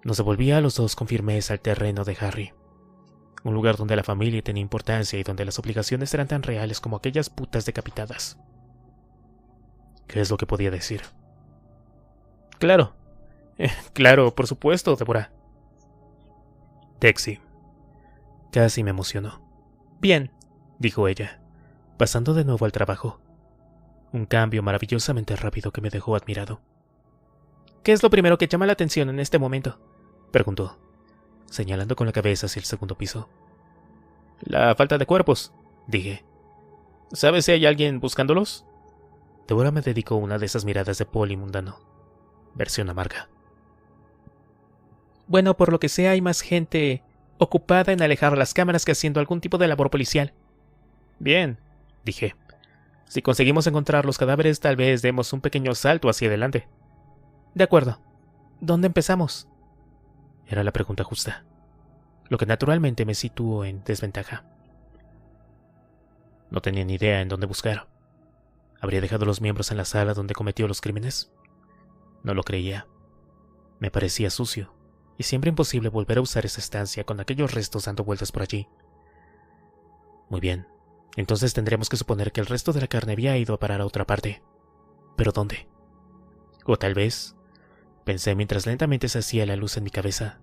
nos devolvía a los dos con firmeza al terreno de Harry. Un lugar donde la familia tenía importancia y donde las obligaciones eran tan reales como aquellas putas decapitadas. ¿Qué es lo que podía decir? Claro. Claro, por supuesto, Deborah. Dexy. Casi me emocionó. Bien, dijo ella, pasando de nuevo al trabajo. Un cambio maravillosamente rápido que me dejó admirado. ¿Qué es lo primero que llama la atención en este momento? Preguntó, señalando con la cabeza hacia el segundo piso. La falta de cuerpos, dije. ¿Sabes si hay alguien buscándolos? Deborah me dedicó una de esas miradas de poli mundano. Versión amarga. Bueno, por lo que sea, hay más gente ocupada en alejar las cámaras que haciendo algún tipo de labor policial. Bien, dije. Si conseguimos encontrar los cadáveres, tal vez demos un pequeño salto hacia adelante. De acuerdo. ¿Dónde empezamos? Era la pregunta justa, lo que naturalmente me situó en desventaja. No tenía ni idea en dónde buscar. ¿Habría dejado los miembros en la sala donde cometió los crímenes? No lo creía. Me parecía sucio, y siempre imposible volver a usar esa estancia con aquellos restos dando vueltas por allí. Muy bien, entonces tendremos que suponer que el resto de la carne había ido a parar a otra parte. ¿Pero dónde? O tal vez, pensé mientras lentamente se hacía la luz en mi cabeza,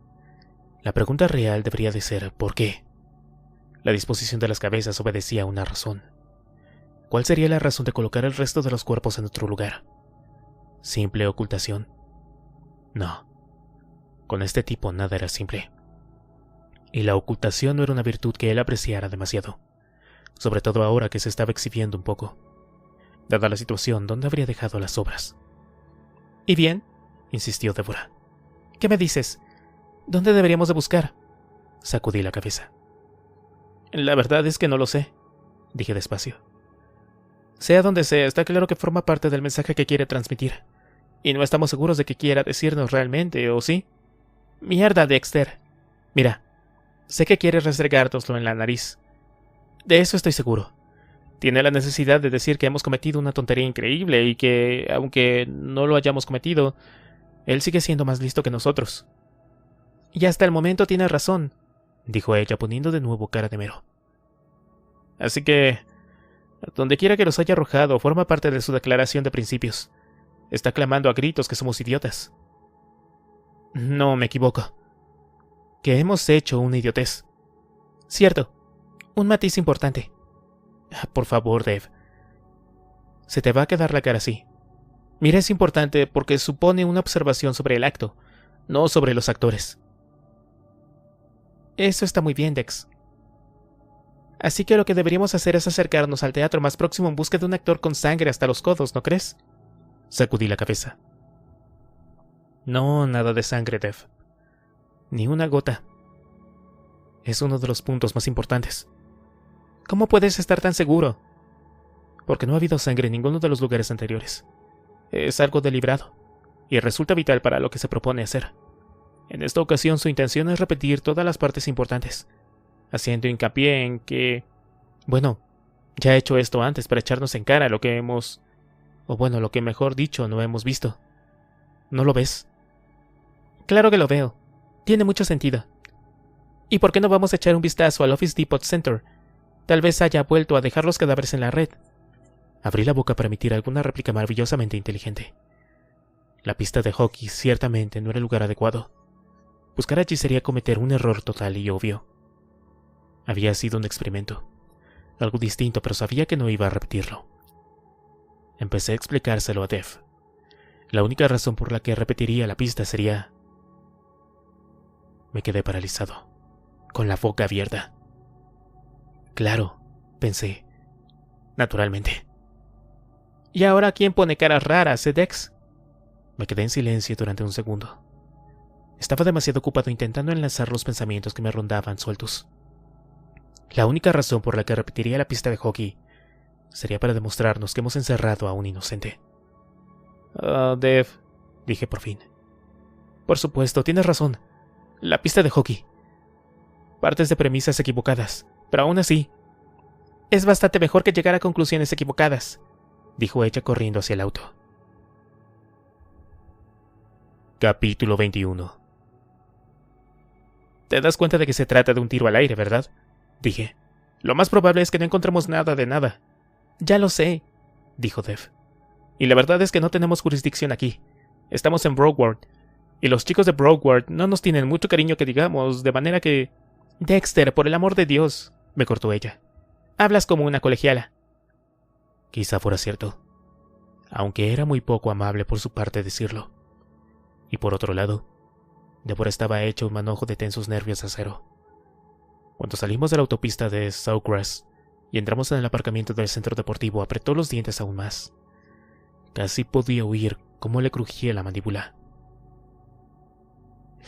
la pregunta real debería de ser ¿por qué? La disposición de las cabezas obedecía a una razón. ¿Cuál sería la razón de colocar el resto de los cuerpos en otro lugar? ¿Simple ocultación? No. Con este tipo nada era simple. Y la ocultación no era una virtud que él apreciara demasiado, sobre todo ahora que se estaba exhibiendo un poco. Dada la situación, ¿dónde habría dejado las obras? ¿Y bien? Insistió Débora. ¿Qué me dices? ¿Dónde deberíamos de buscar? Sacudí la cabeza. La verdad es que no lo sé, dije despacio. Sea donde sea, está claro que forma parte del mensaje que quiere transmitir. Y no estamos seguros de que quiera decirnos realmente, ¿o sí? Mierda, Dexter. Mira, sé que quiere restregárnoslo en la nariz. De eso estoy seguro. Tiene la necesidad de decir que hemos cometido una tontería increíble y que, aunque no lo hayamos cometido, él sigue siendo más listo que nosotros. Y hasta el momento tiene razón, dijo ella poniendo de nuevo cara de mero. Así que, donde quiera que los haya arrojado, forma parte de su declaración de principios. Está clamando a gritos que somos idiotas. No me equivoco. Que hemos hecho una idiotez. Cierto. Un matiz importante. Por favor, Dev. Se te va a quedar la cara así. Mira, es importante porque supone una observación sobre el acto, no sobre los actores. Eso está muy bien, Dex. Así que lo que deberíamos hacer es acercarnos al teatro más próximo en busca de un actor con sangre hasta los codos, ¿no crees? Sacudí la cabeza. No, nada de sangre, Dev. Ni una gota. Es uno de los puntos más importantes. ¿Cómo puedes estar tan seguro? Porque no ha habido sangre en ninguno de los lugares anteriores. Es algo deliberado, y resulta vital para lo que se propone hacer. En esta ocasión su intención es repetir todas las partes importantes, haciendo hincapié en que... Bueno, ya he hecho esto antes para echarnos en cara lo que hemos... O bueno, lo que mejor dicho, no hemos visto. ¿No lo ves? Claro que lo veo. Tiene mucho sentido. ¿Y por qué no vamos a echar un vistazo al Office Depot Center? Tal vez haya vuelto a dejar los cadáveres en la red. Abrí la boca para emitir alguna réplica maravillosamente inteligente. La pista de hockey ciertamente no era el lugar adecuado. Buscar allí sería cometer un error total y obvio. Había sido un experimento. Algo distinto, pero sabía que no iba a repetirlo. Empecé a explicárselo a Dev. La única razón por la que repetiría la pista sería... Me quedé paralizado, con la boca abierta. Claro, pensé. Naturalmente. ¿Y ahora quién pone caras raras, Dex? Me quedé en silencio durante un segundo. Estaba demasiado ocupado intentando enlazar los pensamientos que me rondaban sueltos. La única razón por la que repetiría la pista de hockey sería para demostrarnos que hemos encerrado a un inocente. Dev, dije por fin. Por supuesto, tienes razón. La pista de hockey. Partes de premisas equivocadas, pero aún así... Es bastante mejor que llegar a conclusiones equivocadas, dijo ella corriendo hacia el auto. Capítulo 21. Te das cuenta de que se trata de un tiro al aire, ¿verdad? Dije. Lo más probable es que no encontremos nada de nada. Ya lo sé, dijo Dev. Y la verdad es que no tenemos jurisdicción aquí. Estamos en Broward. Y los chicos de Broward no nos tienen mucho cariño que digamos, de manera que... Dexter, por el amor de Dios, me cortó ella. Hablas como una colegiala. Quizá fuera cierto, aunque era muy poco amable por su parte decirlo. Y por otro lado, Débora estaba hecha un manojo de tensos nervios de acero. Cuando salimos de la autopista de Sawgrass y entramos en el aparcamiento del centro deportivo, apretó los dientes aún más. Casi podía oír cómo le crujía la mandíbula.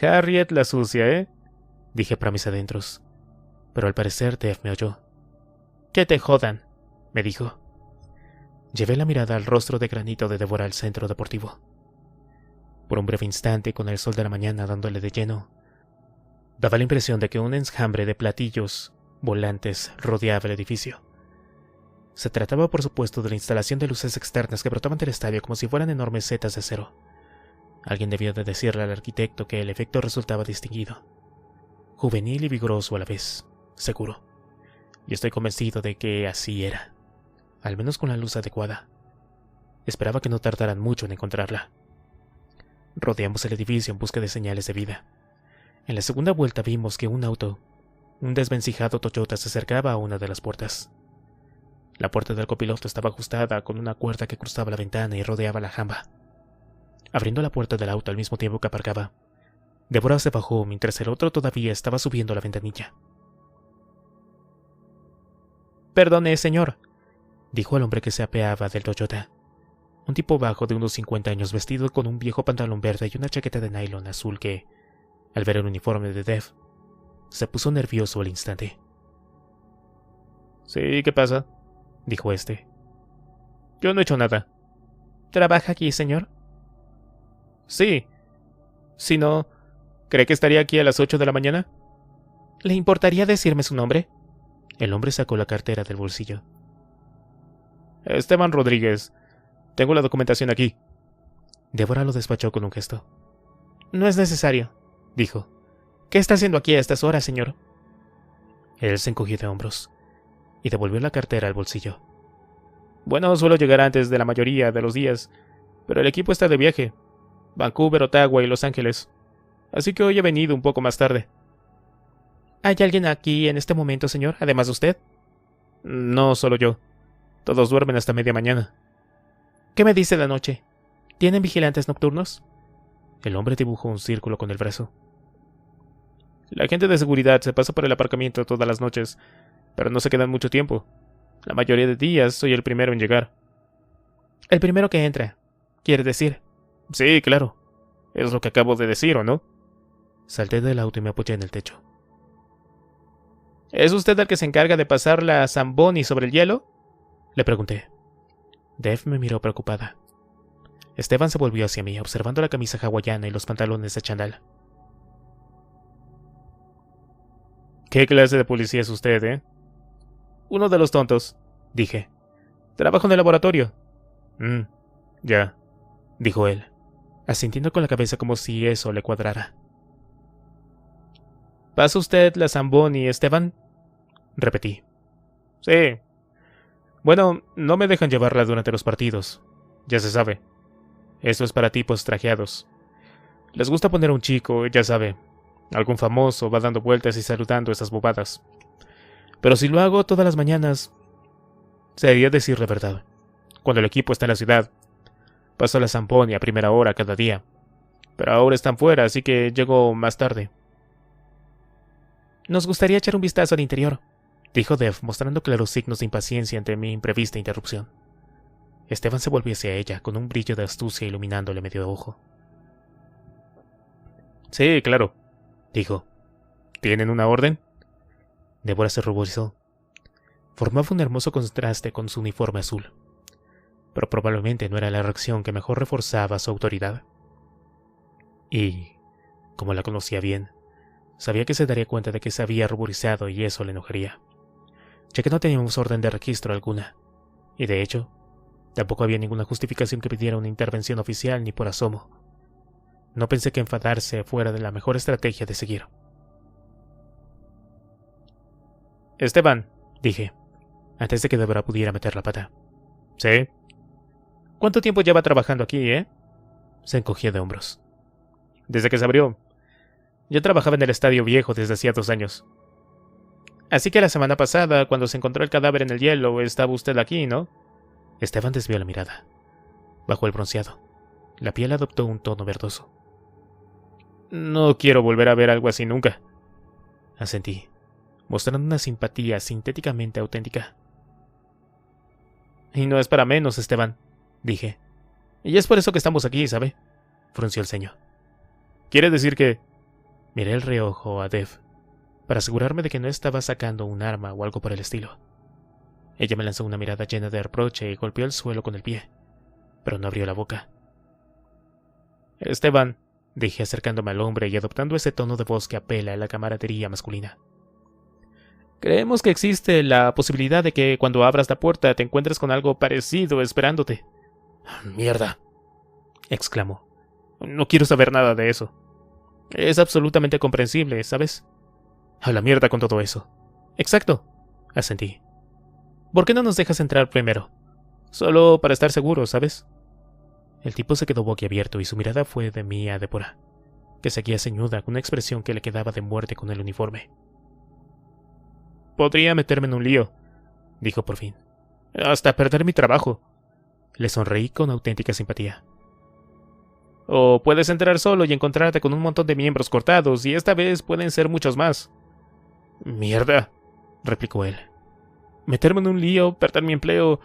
Harriet la sucia, ¿eh? Dije para mis adentros, pero al parecer Dev me oyó. —¡Que te jodan! —me dijo. Llevé la mirada al rostro de granito de Débora al centro deportivo. Por un breve instante, con el sol de la mañana dándole de lleno, daba la impresión de que un enjambre de platillos volantes rodeaba el edificio. Se trataba, por supuesto, de la instalación de luces externas que brotaban del estadio como si fueran enormes setas de acero. Alguien debió de decirle al arquitecto que el efecto resultaba distinguido, juvenil y vigoroso a la vez, seguro. Y estoy convencido de que así era, al menos con la luz adecuada. Esperaba que no tardaran mucho en encontrarla. Rodeamos el edificio en busca de señales de vida. En la segunda vuelta vimos que un auto, un desvencijado Toyota, se acercaba a una de las puertas. La puerta del copiloto estaba ajustada con una cuerda que cruzaba la ventana y rodeaba la jamba. Abriendo la puerta del auto al mismo tiempo que aparcaba, Débora se bajó mientras el otro todavía estaba subiendo la ventanilla. «Perdone, señor», dijo el hombre que se apeaba del Toyota. Un tipo bajo de unos 50 años vestido con un viejo pantalón verde y una chaqueta de nylon azul que, al ver el uniforme de Dev, se puso nervioso al instante. «Sí, ¿qué pasa?», dijo este. «Yo no he hecho nada». «¿Trabaja aquí, señor?» «Sí. Si no, ¿cree que estaría aquí a las 8 de la mañana?» «¿Le importaría decirme su nombre?» El hombre sacó la cartera del bolsillo. «Esteban Rodríguez. Tengo la documentación aquí». Débora lo despachó con un gesto. «No es necesario», dijo. «¿Qué está haciendo aquí a estas horas, señor?» Él se encogió de hombros y devolvió la cartera al bolsillo. «Bueno, suelo llegar antes de la mayoría de los días, pero el equipo está de viaje. Vancouver, Ottawa y Los Ángeles. Así que hoy he venido un poco más tarde». «¿Hay alguien aquí en este momento, señor, además de usted?» «No, solo yo. Todos duermen hasta media mañana». «¿Qué me dice la noche? ¿Tienen vigilantes nocturnos?» El hombre dibujó un círculo con el brazo. «La gente de seguridad se pasa por el aparcamiento todas las noches, pero no se quedan mucho tiempo. La mayoría de días soy el primero en llegar». «El primero que entra, quiere decir». «Sí, claro. Es lo que acabo de decir, ¿o no?» Salté del auto y me apoyé en el techo. «¿Es usted el que se encarga de pasar la Zamboni sobre el hielo?», le pregunté. Dev me miró preocupada. Esteban se volvió hacia mí, observando la camisa hawaiana y los pantalones de chándal. «¿Qué clase de policía es usted, eh?» «Uno de los tontos», dije. «Trabajo en el laboratorio». Ya», dijo él, asintiendo con la cabeza como si eso le cuadrara. «¿Pasa usted la Zamboni, Esteban?», repetí. «Sí. Bueno, no me dejan llevarla durante los partidos. Ya se sabe. Esto es para tipos trajeados. Les gusta poner a un chico, ya sabe. Algún famoso va dando vueltas y saludando esas bobadas. Pero si lo hago todas las mañanas, sería decir la verdad. Cuando el equipo está en la ciudad, paso la Zamboni a primera hora cada día. Pero ahora están fuera, así que llego más tarde». «Nos gustaría echar un vistazo al interior», dijo Dev, mostrando claros signos de impaciencia ante mi imprevista interrupción. Esteban se volvió hacia ella, con un brillo de astucia iluminándole medio ojo. «Sí, claro», dijo. «¿Tienen una orden?» Débora se ruborizó. Formaba un hermoso contraste con su uniforme azul, pero probablemente no era la reacción que mejor reforzaba su autoridad. Y, como la conocía bien, sabía que se daría cuenta de que se había ruborizado y eso le enojaría, ya que no teníamos orden de registro alguna, y de hecho, tampoco había ninguna justificación que pidiera una intervención oficial ni por asomo. No pensé que enfadarse fuera de la mejor estrategia de seguir. «Esteban», dije, antes de que Débora pudiera meter la pata. «¿Sí?» «¿Cuánto tiempo lleva trabajando aquí, eh?» Se encogía de hombros. «Desde que se abrió. Yo trabajaba en el estadio viejo desde hacía 2 años. Así que la semana pasada, cuando se encontró el cadáver en el hielo, estaba usted aquí, ¿no?» Esteban desvió la mirada. Bajo el bronceado, la piel adoptó un tono verdoso. «No quiero volver a ver algo así nunca», asentí, mostrando una simpatía sintéticamente auténtica. «Y no es para menos, Esteban», dije. «Y es por eso que estamos aquí, ¿sabe?», frunció el ceño. «¿Quiere decir que...?» Miré el reojo a Dev, para asegurarme de que no estaba sacando un arma o algo por el estilo. Ella me lanzó una mirada llena de reproche y golpeó el suelo con el pie, pero no abrió la boca. «Esteban», dije acercándome al hombre y adoptando ese tono de voz que apela a la camaradería masculina. «Creemos que existe la posibilidad de que cuando abras la puerta te encuentres con algo parecido esperándote». «¡Mierda!», exclamó. No quiero saber nada de eso. Es absolutamente comprensible, ¿sabes? A la mierda con todo eso. Exacto, asentí. ¿Por qué no nos dejas entrar primero? Solo para estar seguros, ¿sabes? El tipo se quedó boquiabierto y su mirada fue de mí a Débora, que seguía ceñuda con una expresión que le quedaba de muerte con el uniforme. Podría meterme en un lío, dijo por fin. Hasta perder mi trabajo. Le sonreí con auténtica simpatía. O puedes entrar solo y encontrarte con un montón de miembros cortados, y esta vez pueden ser muchos más. Mierda, replicó él. Meterme en un lío, perder mi empleo.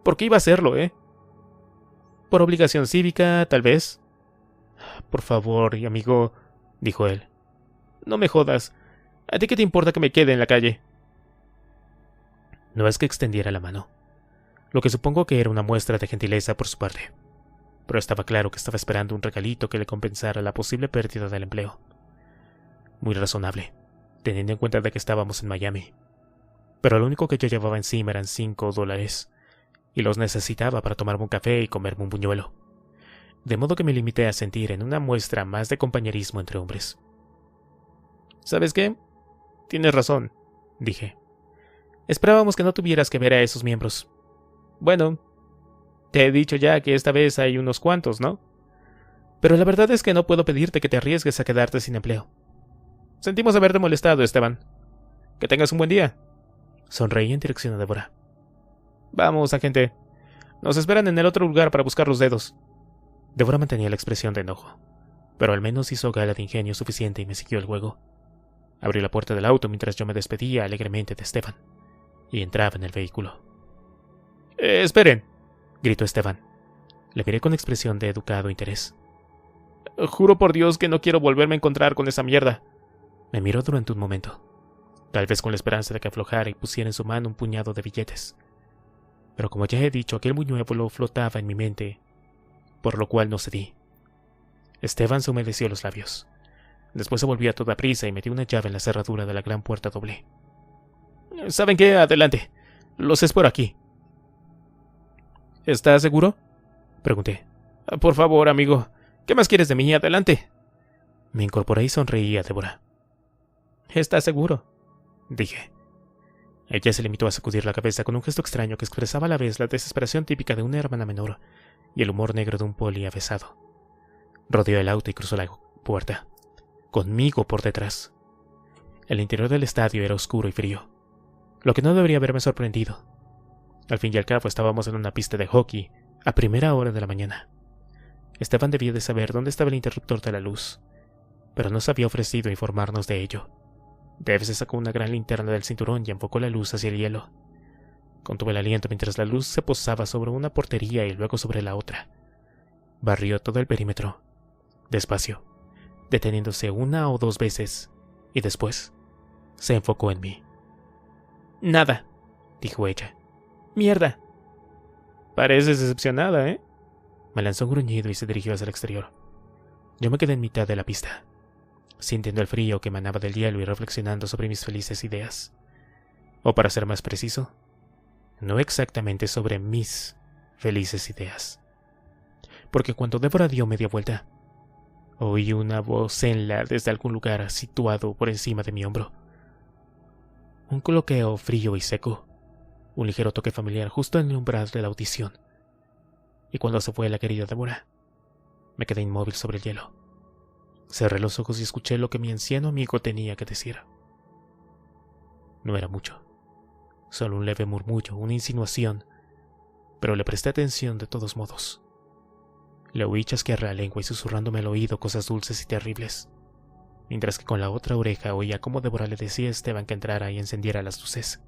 ¿Por qué iba a hacerlo, Por obligación cívica, tal vez. Por favor, amigo, dijo él. No me jodas. ¿A ti qué te importa que me quede en la calle? No es que extendiera la mano, lo que supongo que era una muestra de gentileza por su parte, pero estaba claro que estaba esperando un regalito que le compensara la posible pérdida del empleo. Muy razonable, teniendo en cuenta de que estábamos en Miami. Pero lo único que yo llevaba encima eran $5, y los necesitaba para tomarme un café y comerme un buñuelo. De modo que me limité a sentir en una muestra más de compañerismo entre hombres. ¿Sabes qué? Tienes razón, dije. Esperábamos que no tuvieras que ver a esos miembros. Bueno, te he dicho ya que esta vez hay unos cuantos, ¿no? Pero la verdad es que no puedo pedirte que te arriesgues a quedarte sin empleo. Sentimos haberte molestado, Esteban. Que tengas un buen día. Sonreí en dirección a Débora. Vamos, agente. Nos esperan en el otro lugar para buscar los dedos. Débora mantenía la expresión de enojo, pero al menos hizo gala de ingenio suficiente y me siguió el juego. Abrí la puerta del auto mientras yo me despedía alegremente de Esteban, y entraba en el vehículo. Esperen, gritó Esteban. Le miré con expresión de educado interés. Juro por Dios que no quiero volverme a encontrar con esa mierda. Me miró durante un momento, tal vez con la esperanza de que aflojara y pusiera en su mano un puñado de billetes. Pero como ya he dicho, aquel buñuelo flotaba en mi mente, por lo cual no cedí. Esteban se humedeció los labios. Después se volvió a toda prisa y metió una llave en la cerradura de la gran puerta doble. ¿Saben qué? Adelante. Los espero aquí. ¿Estás seguro? Pregunté. Por favor, amigo. ¿Qué más quieres de mí? Adelante. Me incorporé y sonreí a Débora. ¿Estás seguro? Dije. Ella se limitó a sacudir la cabeza con un gesto extraño que expresaba a la vez la desesperación típica de una hermana menor y el humor negro de un poli avesado. Rodeó el auto y cruzó la puerta, conmigo por detrás. El interior del estadio era oscuro y frío, lo que no debería haberme sorprendido. Al fin y al cabo estábamos en una pista de hockey a primera hora de la mañana. Esteban debía de saber dónde estaba el interruptor de la luz, pero no se había ofrecido a informarnos de ello. Dave se sacó una gran linterna del cinturón y enfocó la luz hacia el hielo. Contuve el aliento mientras la luz se posaba sobre una portería y luego sobre la otra. Barrió todo el perímetro, despacio, deteniéndose una o dos veces, y después se enfocó en mí. Nada, dijo ella. Mierda. Pareces decepcionada, ¿eh? Me lanzó un gruñido y se dirigió hacia el exterior. Yo me quedé en mitad de la pista, sintiendo el frío que emanaba del hielo y reflexionando sobre mis felices ideas. O para ser más preciso, no exactamente sobre mis felices ideas. Porque cuando Débora dio media vuelta, oí una voz desde algún lugar situado por encima de mi hombro. Un coloqueo frío y seco, un ligero toque familiar justo en el umbral de la audición. Y cuando se fue la querida Débora, me quedé inmóvil sobre el hielo. Cerré los ojos y escuché lo que mi anciano amigo tenía que decir. No era mucho, solo un leve murmullo, una insinuación, pero le presté atención de todos modos. Le oí chasquear la lengua y susurrándome al oído cosas dulces y terribles, mientras que con la otra oreja oía cómo Débora le decía a Esteban que entrara y encendiera las luces.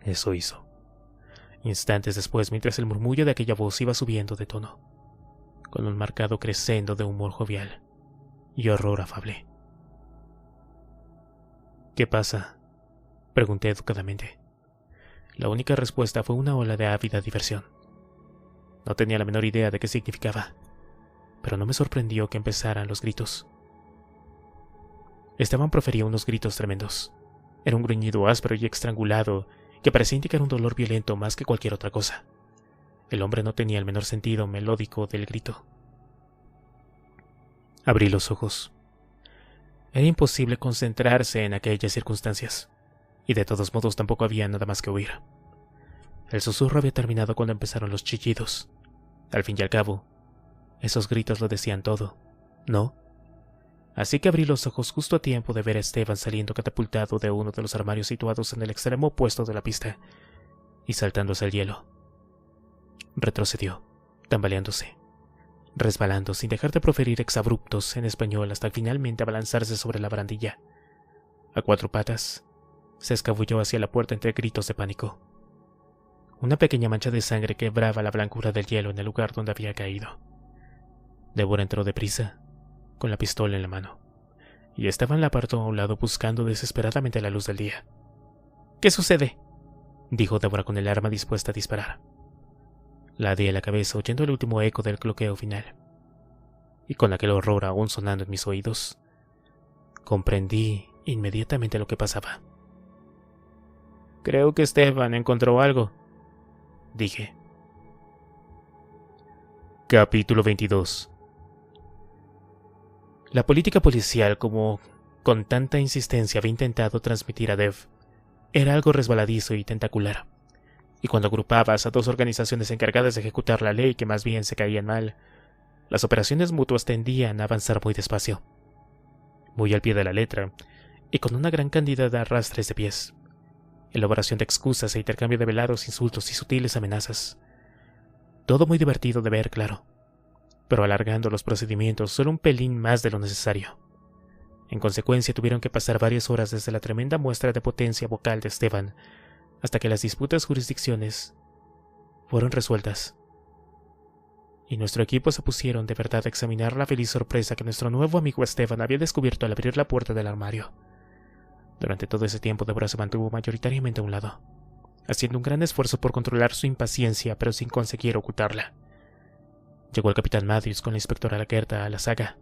Eso hizo. Instantes después, mientras el murmullo de aquella voz iba subiendo de tono, con un marcado crescendo de humor jovial y horror afable. ¿Qué pasa?, pregunté educadamente. La única respuesta fue una ola de ávida diversión. No tenía la menor idea de qué significaba, pero no me sorprendió que empezaran los gritos. Esteban profería unos gritos tremendos. Era un gruñido áspero y estrangulado que parecía indicar un dolor violento más que cualquier otra cosa. El hombre no tenía el menor sentido melódico del grito, Abrí los ojos. Era imposible concentrarse en aquellas circunstancias, y de todos modos tampoco había nada más que oír. El susurro había terminado cuando empezaron los chillidos. Al fin y al cabo, esos gritos lo decían todo, ¿no? Así que abrí los ojos justo a tiempo de ver a Esteban saliendo catapultado de uno de los armarios situados en el extremo opuesto de la pista y saltando hacia el hielo. Retrocedió, tambaleándose, resbalando sin dejar de proferir exabruptos en español hasta finalmente abalanzarse sobre la barandilla. A cuatro patas, se escabulló hacia la puerta entre gritos de pánico. Una pequeña mancha de sangre quebraba la blancura del hielo en el lugar donde había caído. Débora entró deprisa, con la pistola en la mano, y Esteban la apartó a un lado buscando desesperadamente la luz del día. «¿Qué sucede?», dijo Débora con el arma dispuesta a disparar. La di a la cabeza oyendo el último eco del cloqueo final, y con aquel horror aún sonando en mis oídos, comprendí inmediatamente lo que pasaba. «Creo que Esteban encontró algo», dije. Capítulo 22. La política policial, como con tanta insistencia había intentado transmitir a Dev, era algo resbaladizo y tentacular, y cuando agrupabas a dos organizaciones encargadas de ejecutar la ley que más bien se caían mal, las operaciones mutuas tendían a avanzar muy despacio, muy al pie de la letra, y con una gran cantidad de arrastres de pies, elaboración de excusas e intercambio de velados insultos y sutiles amenazas. Todo muy divertido de ver, claro, pero alargando los procedimientos solo un pelín más de lo necesario. En consecuencia, tuvieron que pasar varias horas desde la tremenda muestra de potencia vocal de Esteban hasta que las disputas jurisdicciones fueron resueltas. Y nuestro equipo se pusieron de verdad a examinar la feliz sorpresa que nuestro nuevo amigo Esteban había descubierto al abrir la puerta del armario. Durante todo ese tiempo, Débora se mantuvo mayoritariamente a un lado, haciendo un gran esfuerzo por controlar su impaciencia, pero sin conseguir ocultarla. Llegó el capitán Matthews con la inspectora Gerda a la saga.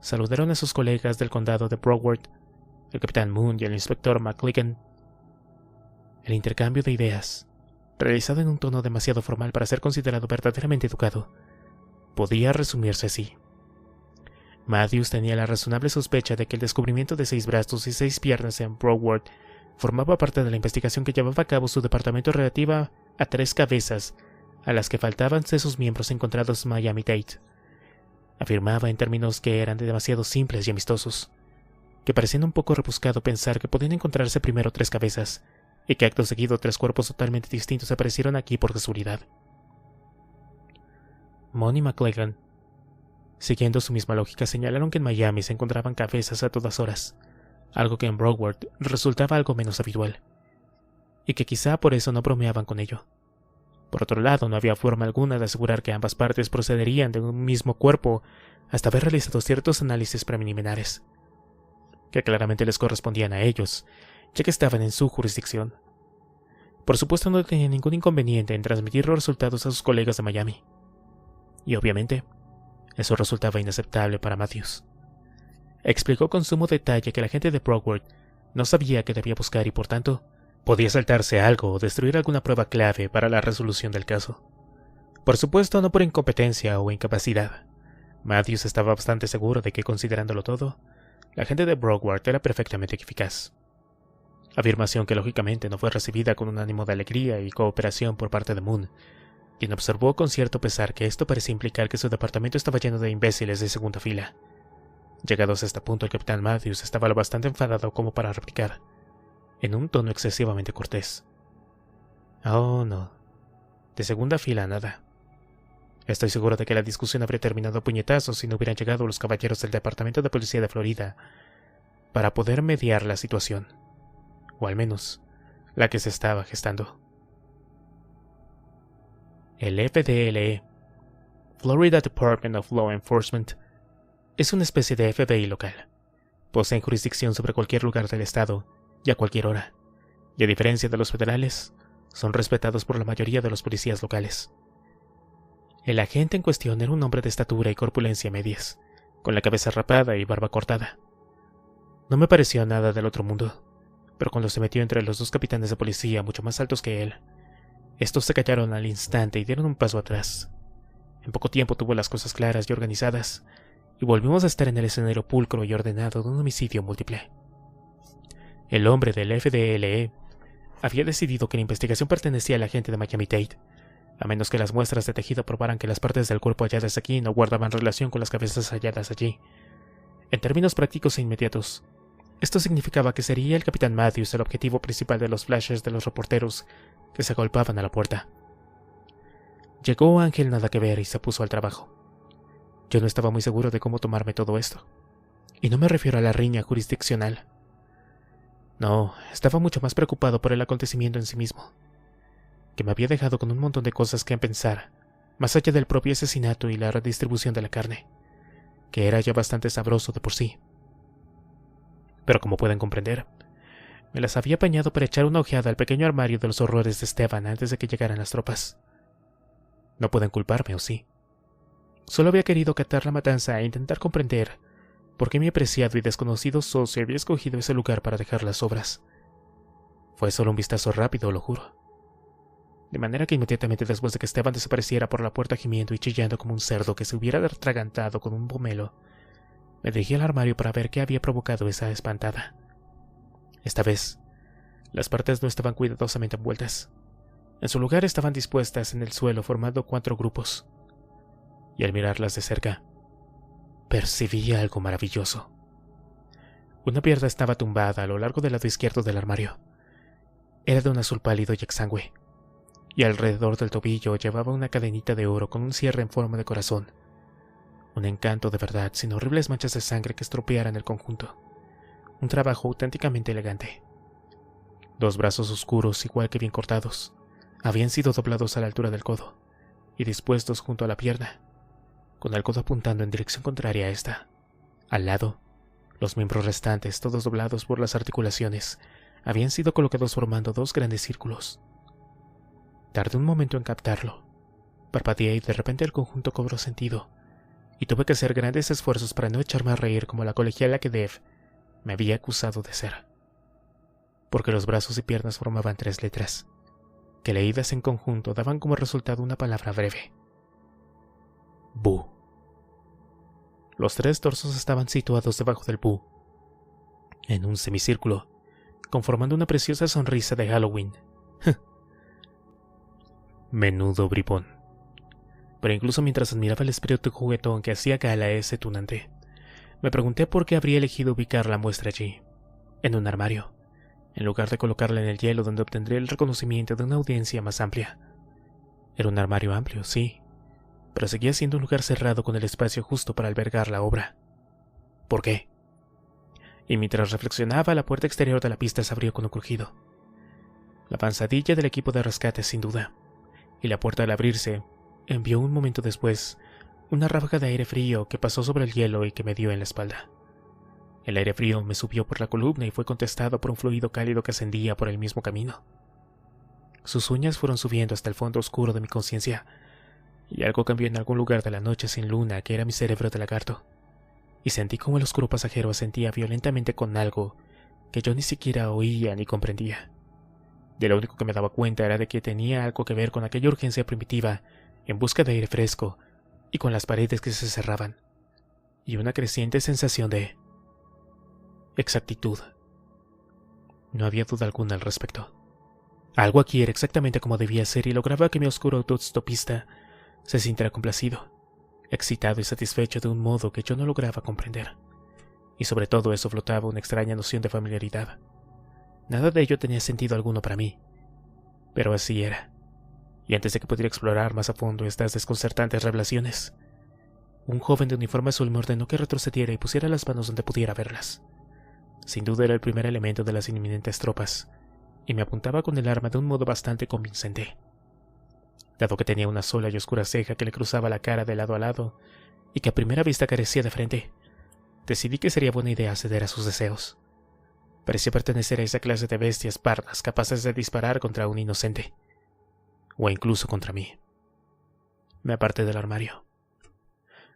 Saludaron a sus colegas del condado de Broward, el capitán Moon y el inspector McLegan. El intercambio de ideas, realizado en un tono demasiado formal para ser considerado verdaderamente educado, podía resumirse así. Matthews tenía la razonable sospecha de que el descubrimiento de 6 brazos y 6 piernas en Broward formaba parte de la investigación que llevaba a cabo su departamento relativa a 3 cabezas a las que faltaban de sus miembros encontrados en Miami-Dade. Afirmaba en términos que eran demasiado simples y amistosos, que parecían un poco rebuscado pensar que podían encontrarse primero 3 cabezas, y que acto seguido 3 cuerpos totalmente distintos aparecieron aquí por casualidad. Moon y McLegan, siguiendo su misma lógica, señalaron que en Miami se encontraban cabezas a todas horas, algo que en Broward resultaba algo menos habitual, y que quizá por eso no bromeaban con ello. Por otro lado, no había forma alguna de asegurar que ambas partes procederían de un mismo cuerpo hasta haber realizado ciertos análisis preliminares, que claramente les correspondían a ellos, ya que estaban en su jurisdicción. Por supuesto, no tenían ningún inconveniente en transmitir los resultados a sus colegas de Miami, y obviamente, eso resultaba inaceptable para Matthews. Explicó con sumo detalle que la gente de Broward no sabía qué debía buscar y por tanto, podía saltarse algo o destruir alguna prueba clave para la resolución del caso. Por supuesto, no por incompetencia o incapacidad. Matthews estaba bastante seguro de que, considerándolo todo, la gente de Broward era perfectamente eficaz. Afirmación que lógicamente no fue recibida con un ánimo de alegría y cooperación por parte de Moon, quien observó con cierto pesar que esto parecía implicar que su departamento estaba lleno de imbéciles de segunda fila. Llegados a este punto, el capitán Matthews estaba lo bastante enfadado como para replicar, en un tono excesivamente cortés: «Oh, no. De segunda fila nada. Estoy seguro de que la discusión habría terminado a puñetazos si no hubieran llegado los caballeros del Departamento de Policía de Florida para poder mediar la situación, o al menos la que se estaba gestando». El FDLE, Florida Department of Law Enforcement, es una especie de FBI local. Poseen jurisdicción sobre cualquier lugar del estado y a cualquier hora, y a diferencia de los federales, son respetados por la mayoría de los policías locales. El agente en cuestión era un hombre de estatura y corpulencia medias, con la cabeza rapada y barba cortada. No me pareció nada del otro mundo, pero cuando se metió entre los 2 capitanes de policía mucho más altos que él, estos se callaron al instante y dieron un paso atrás. En poco tiempo tuvo las cosas claras y organizadas, y volvimos a estar en el escenario pulcro y ordenado de un homicidio múltiple. El hombre del FDLE había decidido que la investigación pertenecía al agente de Miami-Dade, a menos que las muestras de tejido probaran que las partes del cuerpo halladas aquí no guardaban relación con las cabezas halladas allí. En términos prácticos e inmediatos, esto significaba que sería el capitán Matthews el objetivo principal de los flashes de los reporteros que se agolpaban a la puerta. Llegó Ángel Nada que Ver y se puso al trabajo. Yo no estaba muy seguro de cómo tomarme todo esto, y no me refiero a la riña jurisdiccional. No, estaba mucho más preocupado por el acontecimiento en sí mismo, que me había dejado con un montón de cosas que pensar, más allá del propio asesinato y la redistribución de la carne, que era ya bastante sabroso de por sí. Pero como pueden comprender, me las había apañado para echar una ojeada al pequeño armario de los horrores de Esteban antes de que llegaran las tropas. No pueden culparme, ¿o sí? Solo había querido catar la matanza e intentar comprender por qué mi apreciado y desconocido socio había escogido ese lugar para dejar las obras. Fue solo un vistazo rápido, lo juro. De manera que inmediatamente después de que Esteban desapareciera por la puerta gimiendo y chillando como un cerdo que se hubiera atragantado con un pomelo, me dirigí al armario para ver qué había provocado esa espantada. Esta vez, las partes no estaban cuidadosamente envueltas. En su lugar estaban dispuestas en el suelo formando 4 grupos. Y al mirarlas de cerca, percibí algo maravilloso. Una pierna estaba tumbada a lo largo del lado izquierdo del armario. Era de un azul pálido y exangüe, y alrededor del tobillo llevaba una cadenita de oro con un cierre en forma de corazón. Un encanto de verdad, sin horribles manchas de sangre que estropearan el conjunto. Un trabajo auténticamente elegante. 2 brazos oscuros, igual que bien cortados, habían sido doblados a la altura del codo y dispuestos junto a la pierna, con el codo apuntando en dirección contraria a esta. Al lado, los miembros restantes, todos doblados por las articulaciones, habían sido colocados formando 2 grandes círculos. Tardé un momento en captarlo. Parpadeé y de repente el conjunto cobró sentido, y tuve que hacer grandes esfuerzos para no echarme a reír como la colegiala que Dev me había acusado de ser. Porque los brazos y piernas formaban 3 letras, que leídas en conjunto daban como resultado una palabra breve. Bu. Los 3 torsos estaban situados debajo del Bu, en un semicírculo, conformando una preciosa sonrisa de Halloween. Menudo bribón. Pero incluso mientras admiraba el espíritu juguetón que hacía gala a ese tunante, me pregunté por qué habría elegido ubicar la muestra allí, en un armario, en lugar de colocarla en el hielo donde obtendría el reconocimiento de una audiencia más amplia. Era un armario amplio, sí, pero seguía siendo un lugar cerrado con el espacio justo para albergar la obra. ¿Por qué? Y mientras reflexionaba, la puerta exterior de la pista se abrió con un crujido. La avanzadilla del equipo de rescate, sin duda, y la puerta al abrirse envió un momento después una ráfaga de aire frío que pasó sobre el hielo y que me dio en la espalda. El aire frío me subió por la columna y fue contestado por un fluido cálido que ascendía por el mismo camino. Sus uñas fueron subiendo hasta el fondo oscuro de mi conciencia, y algo cambió en algún lugar de la noche sin luna que era mi cerebro de lagarto, y sentí como el oscuro pasajero asentía violentamente con algo que yo ni siquiera oía ni comprendía. De lo único que me daba cuenta era de que tenía algo que ver con aquella urgencia primitiva en busca de aire fresco y con las paredes que se cerraban, y una creciente sensación de exactitud. No había duda alguna al respecto. Algo aquí era exactamente como debía ser y lograba que mi oscuro autostopista se sintiera complacido, excitado y satisfecho de un modo que yo no lograba comprender. Y sobre todo eso flotaba una extraña noción de familiaridad. Nada de ello tenía sentido alguno para mí, pero así era. Y antes de que pudiera explorar más a fondo estas desconcertantes revelaciones, un joven de uniforme azul me ordenó que retrocediera y pusiera las manos donde pudiera verlas. Sin duda era el primer elemento de las inminentes tropas, y me apuntaba con el arma de un modo bastante convincente. Dado que tenía una sola y oscura ceja que le cruzaba la cara de lado a lado, y que a primera vista carecía de frente, decidí que sería buena idea ceder a sus deseos. Parecía pertenecer a esa clase de bestias pardas capaces de disparar contra un inocente, o incluso contra mí. Me aparté del armario.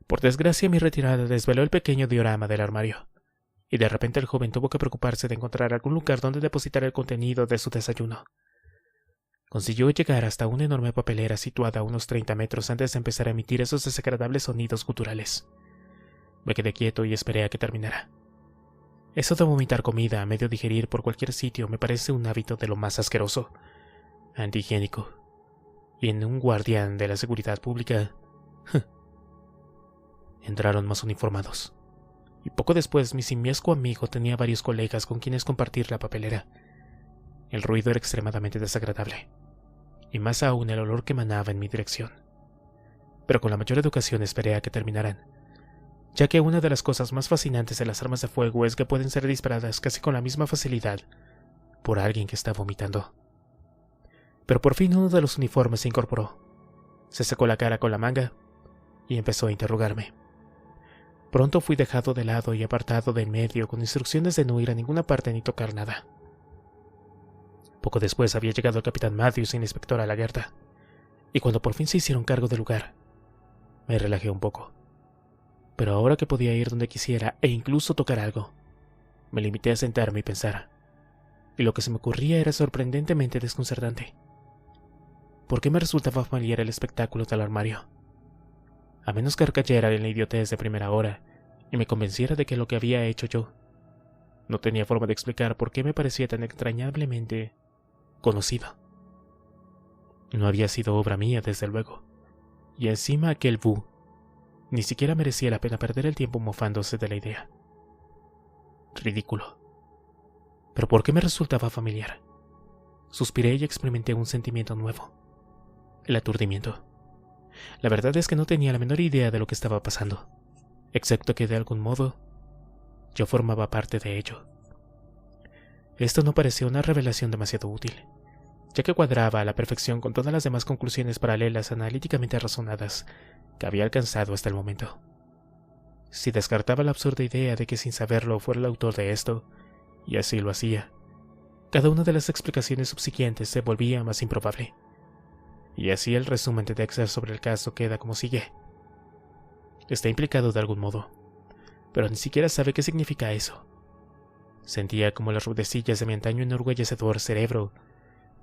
Por desgracia, mi retirada desveló el pequeño diorama del armario, y de repente el joven tuvo que preocuparse de encontrar algún lugar donde depositar el contenido de su desayuno. Consiguió llegar hasta una enorme papelera situada a unos 30 metros antes de empezar a emitir esos desagradables sonidos guturales. Me quedé quieto y esperé a que terminara. Eso de vomitar comida a medio digerir por cualquier sitio me parece un hábito de lo más asqueroso, antihigiénico, y en un guardián de la seguridad pública. Entraron más uniformados, y poco después mi simiesco amigo tenía varios colegas con quienes compartir la papelera. El ruido era extremadamente desagradable, y más aún el olor que emanaba en mi dirección. Pero con la mayor educación esperé a que terminaran, ya que una de las cosas más fascinantes de las armas de fuego es que pueden ser disparadas casi con la misma facilidad por alguien que está vomitando. Pero por fin uno de los uniformes se incorporó, se secó la cara con la manga y empezó a interrogarme. Pronto fui dejado de lado y apartado de en medio con instrucciones de no ir a ninguna parte ni tocar nada. Poco después había llegado el capitán Matthews y el inspector Alaguerta, y cuando por fin se hicieron cargo del lugar, me relajé un poco. Pero ahora que podía ir donde quisiera e incluso tocar algo, me limité a sentarme y pensar, y lo que se me ocurría era sorprendentemente desconcertante. ¿Por qué me resultaba familiar el espectáculo del armario? A menos que cayera en la idiotez de primera hora y me convenciera de que lo que había hecho yo, no tenía forma de explicar por qué me parecía tan extrañablemente conocido. No había sido obra mía, desde luego, y encima aquel Boo ni siquiera merecía la pena perder el tiempo mofándose de la idea. Ridículo. ¿Pero por qué me resultaba familiar? Suspiré y experimenté un sentimiento nuevo: el aturdimiento. La verdad es que no tenía la menor idea de lo que estaba pasando, excepto que de algún modo yo formaba parte de ello. Esto no parecía una revelación demasiado útil, ya que cuadraba a la perfección con todas las demás conclusiones paralelas analíticamente razonadas que había alcanzado hasta el momento. Si descartaba la absurda idea de que sin saberlo fuera el autor de esto, y así lo hacía, cada una de las explicaciones subsiguientes se volvía más improbable. Y así el resumen de Dexter sobre el caso queda como sigue. Está implicado de algún modo, pero ni siquiera sabe qué significa eso. Sentía como las rudecillas de mi antaño enorgullecedor cerebro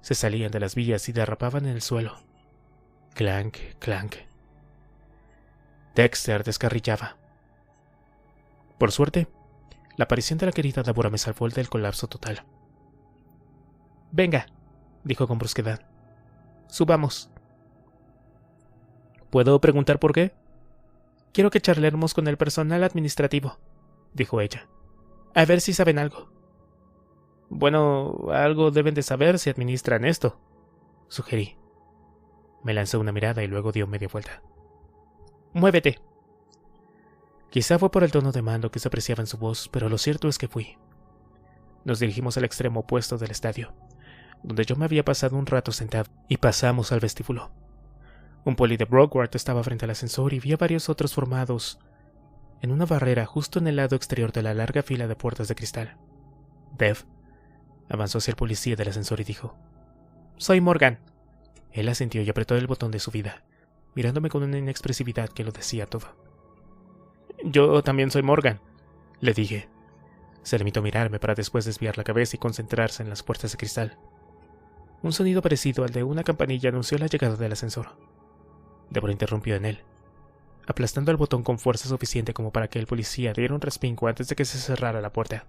se salían de las vías y derrapaban en el suelo. Clank, clank. Dexter descarrillaba. Por suerte, la aparición de la querida Dabura me salvó del colapso total. «Venga», dijo con brusquedad. «Subamos». «¿Puedo preguntar por qué?» «Quiero que charlemos con el personal administrativo», dijo ella. «A ver si saben algo». «Bueno, algo deben de saber si administran esto», sugerí. Me lanzó una mirada y luego dio media vuelta. «Muévete». Quizá fue por el tono de mando que se apreciaba en su voz, pero lo cierto es que fui. Nos dirigimos al extremo opuesto del estadio, donde yo me había pasado un rato sentado, y pasamos al vestíbulo. Un poli de Brockward estaba frente al ascensor y vi a varios otros formados en una barrera justo en el lado exterior de la larga fila de puertas de cristal. Dev avanzó hacia el policía del ascensor y dijo: «Soy Morgan». Él asintió y apretó el botón de subida, mirándome con una inexpresividad que lo decía todo. «Yo también soy Morgan», le dije. Se limitó a mirarme para después desviar la cabeza y concentrarse en las puertas de cristal. Un sonido parecido al de una campanilla anunció la llegada del ascensor. Deborah interrumpió en él, aplastando el botón con fuerza suficiente como para que el policía diera un respingo antes de que se cerrara la puerta.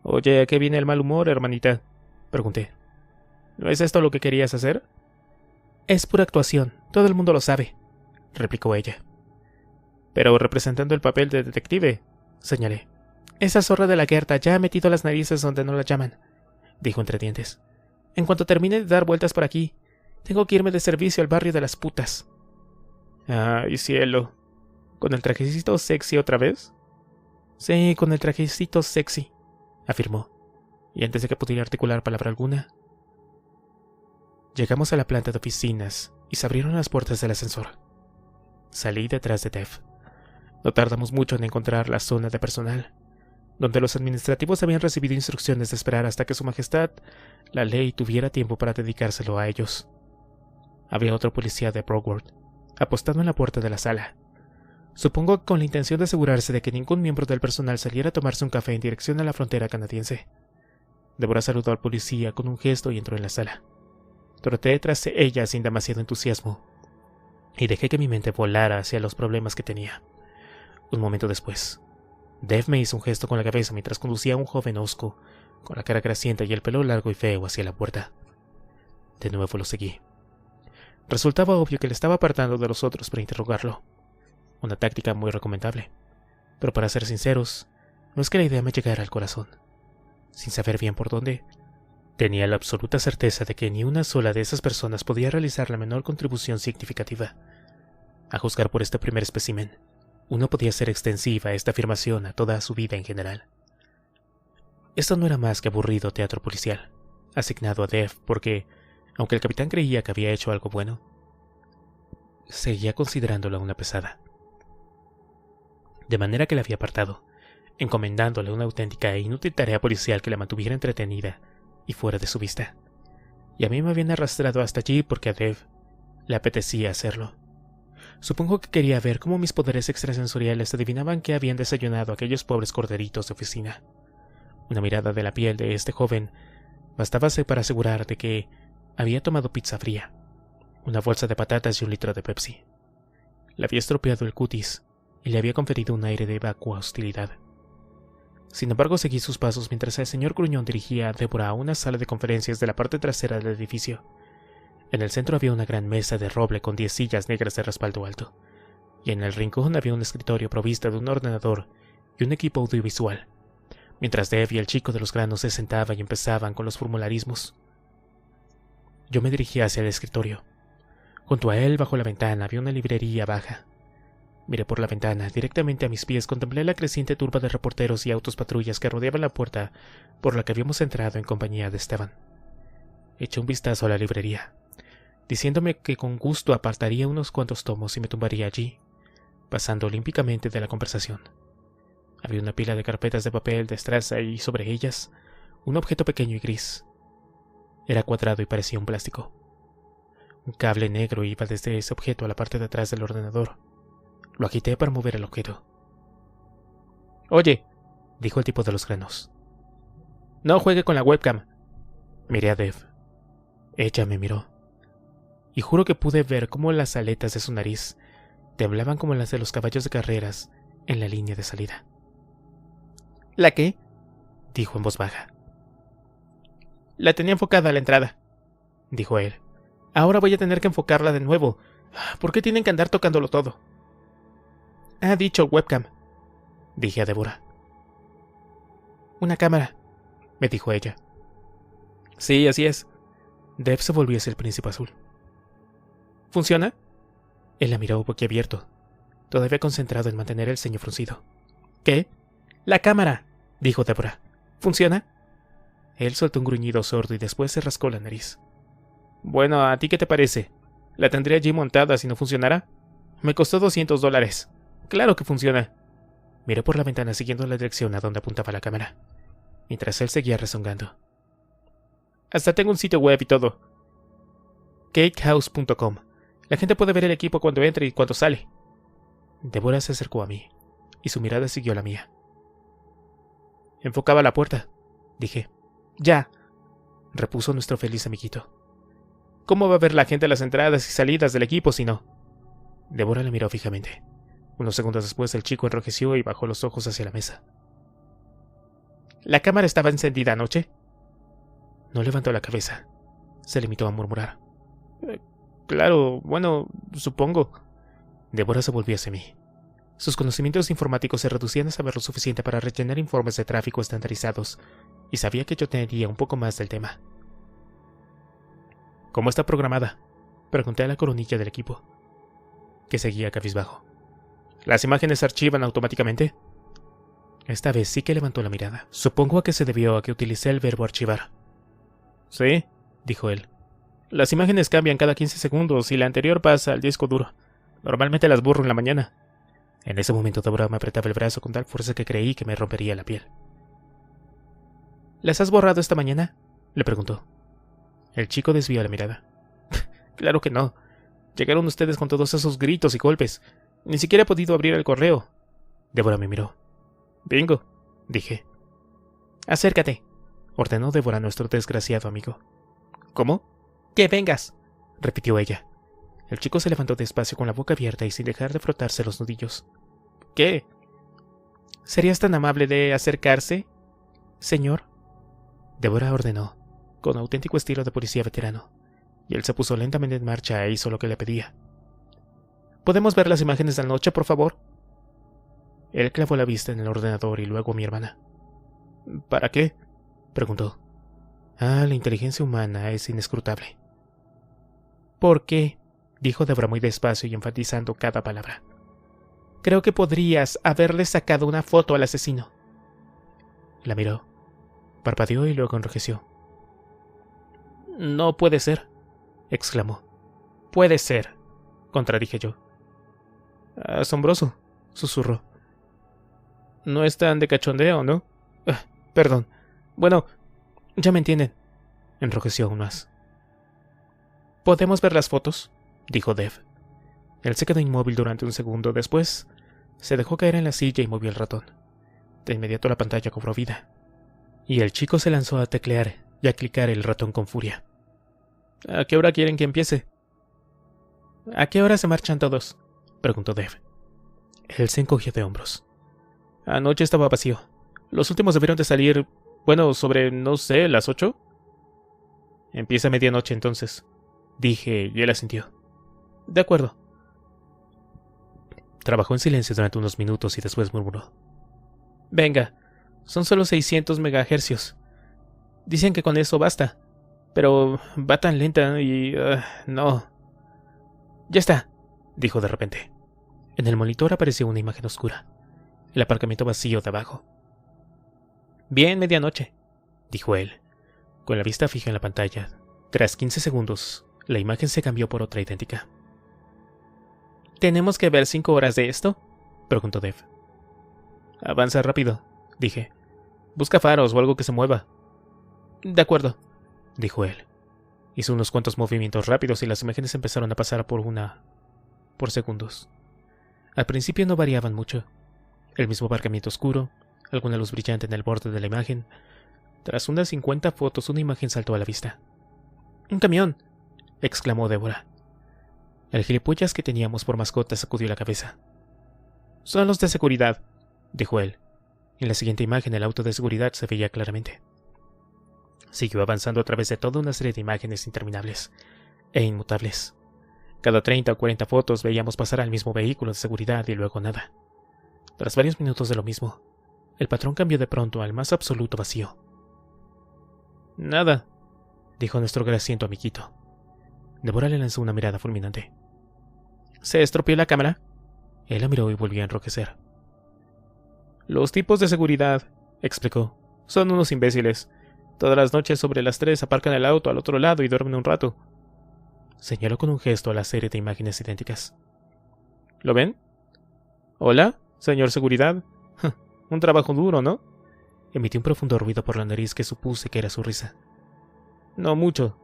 «Oye, ¿a qué viene el mal humor, hermanita?», pregunté. «¿No es esto lo que querías hacer?» «Es pura actuación, todo el mundo lo sabe», replicó ella. «Pero representando el papel de detective», señalé. «Esa zorra de la Gerta ya ha metido las narices donde no la llaman», dijo entre dientes. «En cuanto termine de dar vueltas por aquí, tengo que irme de servicio al barrio de las putas». «Ay, cielo. ¿Con el trajecito sexy otra vez?» «Sí, con el trajecito sexy», afirmó, y antes de que pudiera articular palabra alguna, llegamos a la planta de oficinas y se abrieron las puertas del ascensor. Salí detrás de Dev. No tardamos mucho en encontrar la zona de personal, donde los administrativos habían recibido instrucciones de esperar hasta que Su Majestad, la ley, tuviera tiempo para dedicárselo a ellos. Había otro policía de Brockward, apostado en la puerta de la sala. Supongo que con la intención de asegurarse de que ningún miembro del personal saliera a tomarse un café en dirección a la frontera canadiense. Deborah saludó al policía con un gesto y entró en la sala. Troté tras ella sin demasiado entusiasmo, y dejé que mi mente volara hacia los problemas que tenía. Un momento después, Dev me hizo un gesto con la cabeza mientras conducía a un joven hosco, con la cara grasienta y el pelo largo y feo hacia la puerta. De nuevo lo seguí. Resultaba obvio que le estaba apartando de los otros para interrogarlo. Una táctica muy recomendable. Pero para ser sinceros, no es que la idea me llegara al corazón. Sin saber bien por dónde, tenía la absoluta certeza de que ni una sola de esas personas podía realizar la menor contribución significativa. A juzgar por este primer espécimen, uno podía ser extensiva esta afirmación a toda su vida en general. Esto no era más que aburrido teatro policial, asignado a Dev porque, aunque el capitán creía que había hecho algo bueno, seguía considerándola una pesada. De manera que la había apartado, encomendándole una auténtica e inútil tarea policial que la mantuviera entretenida y fuera de su vista. Y a mí me habían arrastrado hasta allí porque a Dev le apetecía hacerlo. Supongo que quería ver cómo mis poderes extrasensoriales adivinaban que habían desayunado aquellos pobres corderitos de oficina. Una mirada de la piel de este joven bastaba para asegurar de que había tomado pizza fría, una bolsa de patatas y un litro de Pepsi. Le había estropeado el cutis y le había conferido un aire de vacua hostilidad. Sin embargo, seguí sus pasos mientras el señor Gruñón dirigía a Débora a una sala de conferencias de la parte trasera del edificio. En el centro había una gran mesa de roble con 10 sillas negras de respaldo alto, y en el rincón había un escritorio provisto de un ordenador y un equipo audiovisual, mientras Dev y el chico de los granos se sentaban y empezaban con los formularismos. Yo me dirigí hacia el escritorio. Junto a él, bajo la ventana, había una librería baja. Miré por la ventana. Directamente a mis pies contemplé la creciente turba de reporteros y autos patrullas que rodeaban la puerta por la que habíamos entrado en compañía de Esteban. Eché un vistazo a la librería, diciéndome que con gusto apartaría unos cuantos tomos y me tumbaría allí, pasando olímpicamente de la conversación. Había una pila de carpetas de papel de estraza y sobre ellas un objeto pequeño y gris. Era cuadrado y parecía un plástico. Un cable negro iba desde ese objeto a la parte de atrás del ordenador. Lo agité para mover el objeto. «Oye», dijo el tipo de los granos, «no juegue con la webcam». Miré a Dev. Ella me miró, y juro que pude ver cómo las aletas de su nariz temblaban como las de los caballos de carreras en la línea de salida. «¿La qué?», dijo en voz baja. «La tenía enfocada a la entrada», dijo él. «Ahora voy a tener que enfocarla de nuevo. ¿Por qué tienen que andar tocándolo todo?» «Ha dicho webcam», dije a Débora. «Una cámara», me dijo ella. «Sí, así es». Dev se volvió hacia el príncipe azul. «¿Funciona?». Él la miró boquiabierto, todavía concentrado en mantener el ceño fruncido. «¿Qué?». «La cámara», dijo Débora. «¿Funciona?». Él soltó un gruñido sordo y después se rascó la nariz. «Bueno, ¿a ti qué te parece? ¿La tendré allí montada si no funcionara? Me costó $200. Claro que funciona». Miré por la ventana siguiendo la dirección a donde apuntaba la cámara, mientras él seguía rezongando. «Hasta tengo un sitio web y todo. cakehouse.com. La gente puede ver el equipo cuando entra y cuando sale». Débora se acercó a mí, y su mirada siguió la mía. «Enfocaba la puerta», dije. «Ya», repuso nuestro feliz amiguito. «¿Cómo va a ver la gente las entradas y salidas del equipo si no?». Débora le miró fijamente. Unos segundos después el chico enrojeció y bajó los ojos hacia la mesa. «¿La cámara estaba encendida anoche?». No levantó la cabeza. Se limitó a murmurar. «Claro, bueno, supongo». Débora se volvió hacia mí. Sus conocimientos informáticos se reducían a saber lo suficiente para rellenar informes de tráfico estandarizados, y sabía que yo tendría un poco más del tema. «¿Cómo está programada?», pregunté a la coronilla del equipo, que seguía cabizbajo. «¿Las imágenes se archivan automáticamente?». Esta vez sí que levantó la mirada. Supongo a que se debió a que utilicé el verbo archivar. «Sí», dijo él. «Las imágenes cambian cada 15 segundos y la anterior pasa al disco duro. Normalmente las borro en la mañana». En ese momento Débora me apretaba el brazo con tal fuerza que creí que me rompería la piel. «¿Las has borrado esta mañana?», le preguntó. El chico desvió la mirada. «Claro que no. Llegaron ustedes con todos esos gritos y golpes. Ni siquiera he podido abrir el correo». Débora me miró. «Bingo», dije. «Acércate», ordenó Débora a nuestro desgraciado amigo. «¿Cómo?». «Que vengas», repitió ella. El chico se levantó despacio con la boca abierta y sin dejar de frotarse los nudillos. «¿Qué?». ¿Serías tan amable de acercarse, señor? Débora ordenó, con auténtico estilo de policía veterano, y él se puso lentamente en marcha e hizo lo que le pedía. ¿Podemos ver las imágenes de anoche, por favor? Él clavó la vista en el ordenador y luego a mi hermana. ¿Para qué? Preguntó. La inteligencia humana es inescrutable. ¿Por qué? Dijo Débora muy despacio y enfatizando cada palabra. Creo que podrías haberle sacado una foto al asesino. La miró, parpadeó y luego enrojeció. No puede ser, exclamó. Puede ser, contradije yo. Asombroso, susurró. No es tan de cachondeo, ¿no? Perdón. Bueno, ya me entienden, enrojeció aún más. ¿Podemos ver las fotos?, dijo Dev. Él se quedó inmóvil durante un segundo. Después, se dejó caer en la silla y movió el ratón. De inmediato la pantalla cobró vida, y el chico se lanzó a teclear y a clicar el ratón con furia. ¿A qué hora quieren que empiece? ¿A qué hora se marchan todos?, preguntó Dev. Él se encogió de hombros. Anoche estaba vacío. Los últimos debieron de salir, sobre, no sé, las 8. Empieza a medianoche entonces, dije, y él asintió. De acuerdo. Trabajó en silencio durante unos minutos y después murmuró. Venga, son solo 600 megahercios. Dicen que con eso basta, pero va tan lenta y... no. Ya está, dijo de repente. En el monitor apareció una imagen oscura. El aparcamiento vacío de abajo. Bien, medianoche, dijo él, con la vista fija en la pantalla. Tras 15 segundos, la imagen se cambió por otra idéntica. ¿Tenemos que ver 5 horas de esto?, preguntó Dev. Avanza rápido, dije. Busca faros o algo que se mueva. De acuerdo, dijo él. Hizo unos cuantos movimientos rápidos y las imágenes empezaron a pasar por segundos. Al principio no variaban mucho. El mismo aparcamiento oscuro, alguna luz brillante en el borde de la imagen. Tras unas 50 fotos, una imagen saltó a la vista. ¡Un camión!, exclamó Débora. El gilipollas que teníamos por mascota sacudió la cabeza. Son los de seguridad, dijo él. En la siguiente imagen el auto de seguridad se veía claramente. Siguió avanzando a través de toda una serie de imágenes interminables e inmutables. Cada 30 o 40 fotos veíamos pasar al mismo vehículo de seguridad y luego nada. Tras varios minutos de lo mismo, el patrón cambió de pronto al más absoluto vacío. Nada, dijo nuestro grasiento amiguito. Débora le lanzó una mirada fulminante. ¿Se estropeó la cámara? Él la miró y volvió a enrojecer. Los tipos de seguridad, explicó, son unos imbéciles. Todas las noches sobre las 3 aparcan el auto al otro lado y duermen un rato. Señaló con un gesto a la serie de imágenes idénticas. ¿Lo ven? ¿Hola, señor seguridad? Un trabajo duro, ¿no? Emitió un profundo ruido por la nariz que supuse que era su risa. No mucho,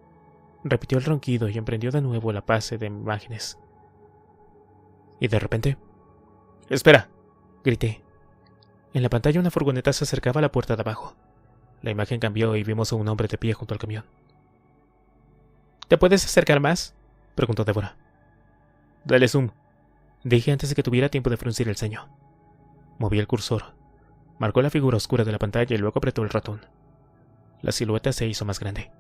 repitió el ronquido y emprendió de nuevo la pase de imágenes. Y de repente... ¡Espera!, grité. En la pantalla una furgoneta se acercaba a la puerta de abajo. La imagen cambió y vimos a un hombre de pie junto al camión. ¿Te puedes acercar más?, preguntó Débora. Dale zoom, dije antes de que tuviera tiempo de fruncir el ceño. Moví el cursor, marcó la figura oscura de la pantalla y luego apretó el ratón. La silueta se hizo más grande.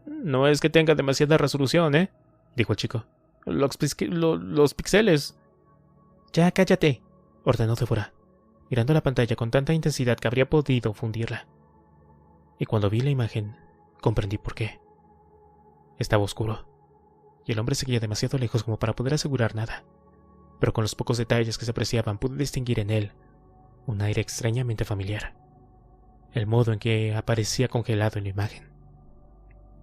No es que tenga demasiada resolución, dijo el chico. Los píxeles. Ya, cállate, ordenó Débora, mirando la pantalla con tanta intensidad que habría podido fundirla. Y cuando vi la imagen, comprendí por qué. Estaba oscuro, y el hombre seguía demasiado lejos como para poder asegurar nada, pero con los pocos detalles que se apreciaban pude distinguir en él un aire extrañamente familiar. El modo en que aparecía congelado en la imagen,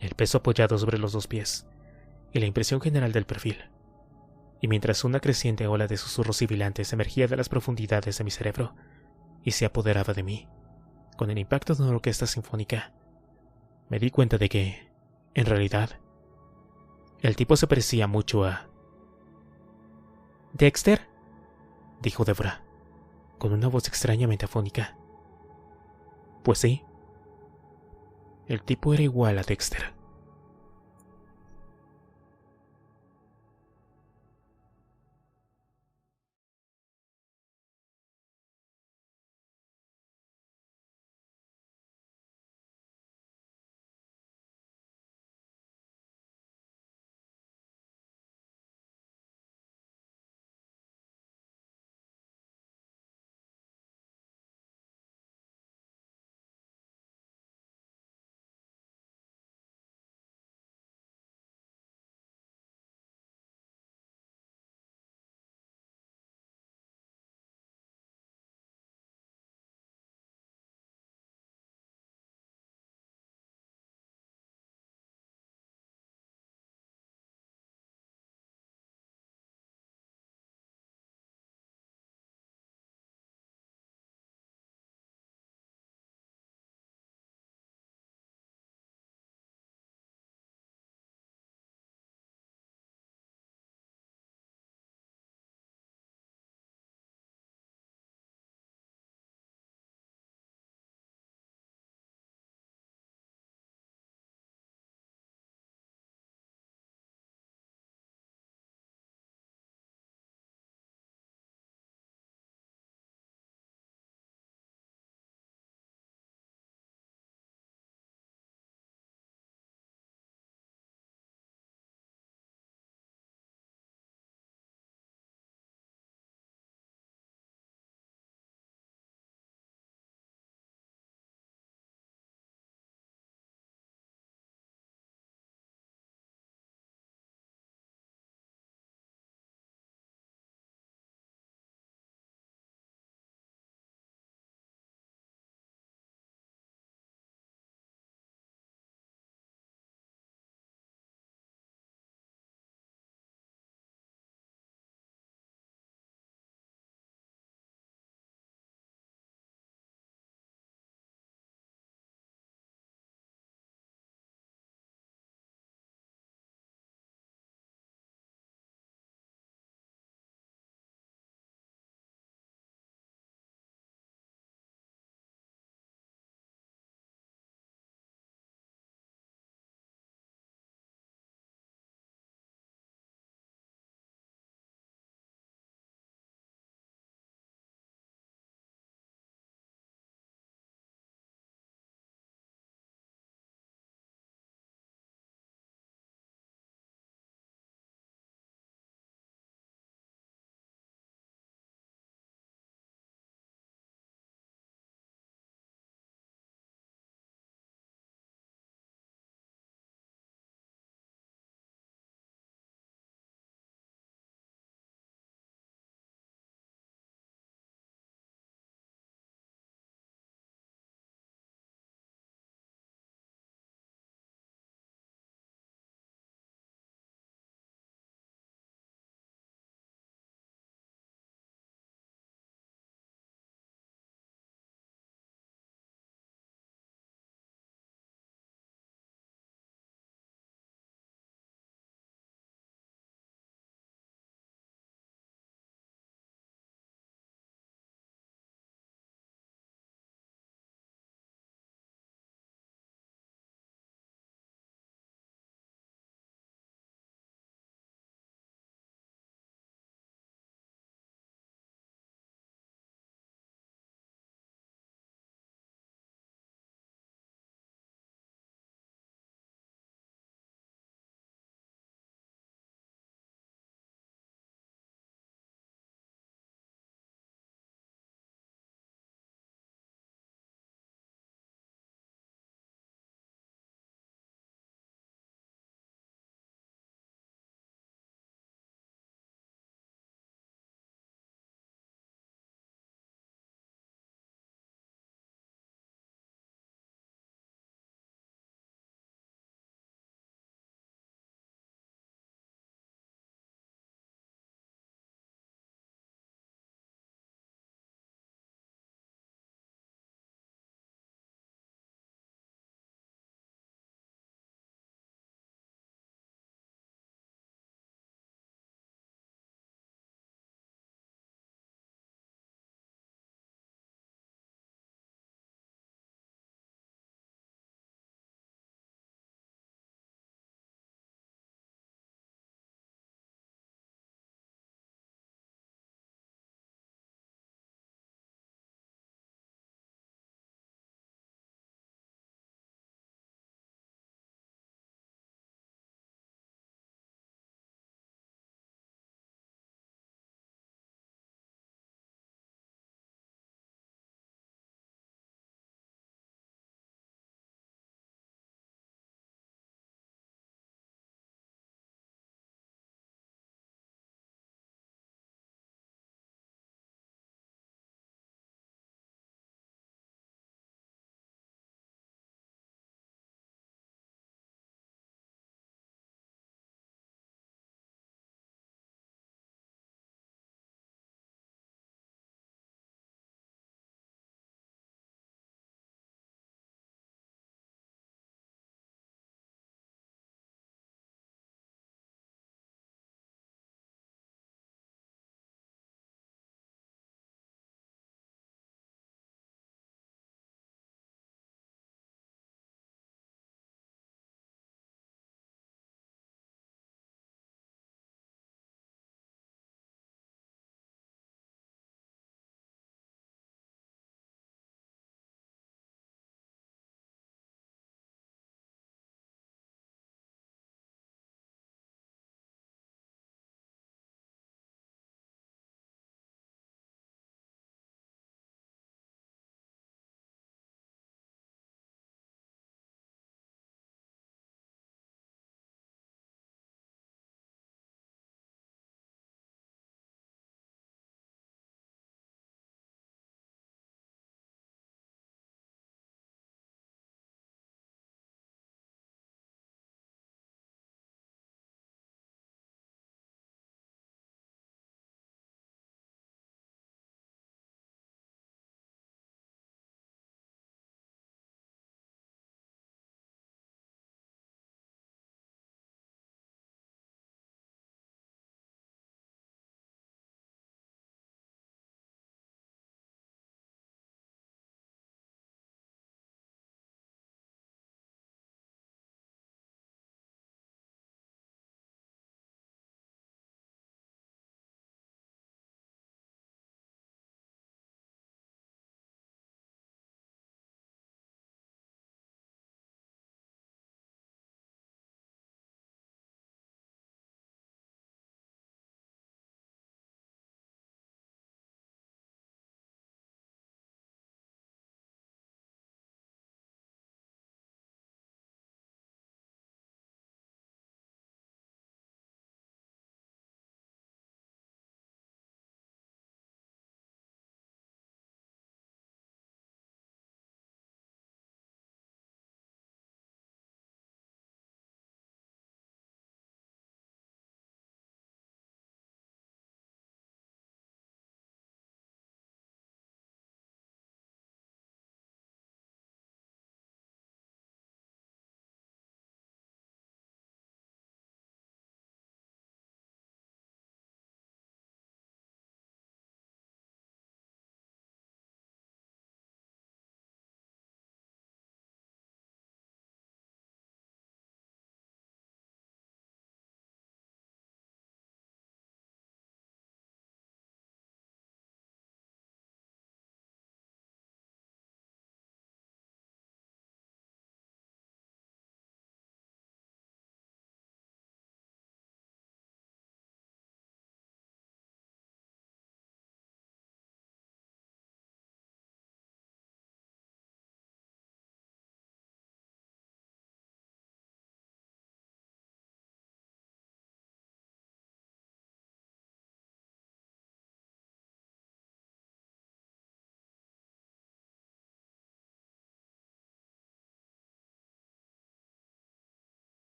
el peso apoyado sobre los 2 pies, y la impresión general del perfil. Y mientras una creciente ola de susurros sibilantes emergía de las profundidades de mi cerebro y se apoderaba de mí, con el impacto de una orquesta sinfónica, me di cuenta de que, en realidad, el tipo se parecía mucho a... ¿Dexter?, dijo Débora, con una voz extrañamente afónica. Pues sí, el tipo era igual a Dexter.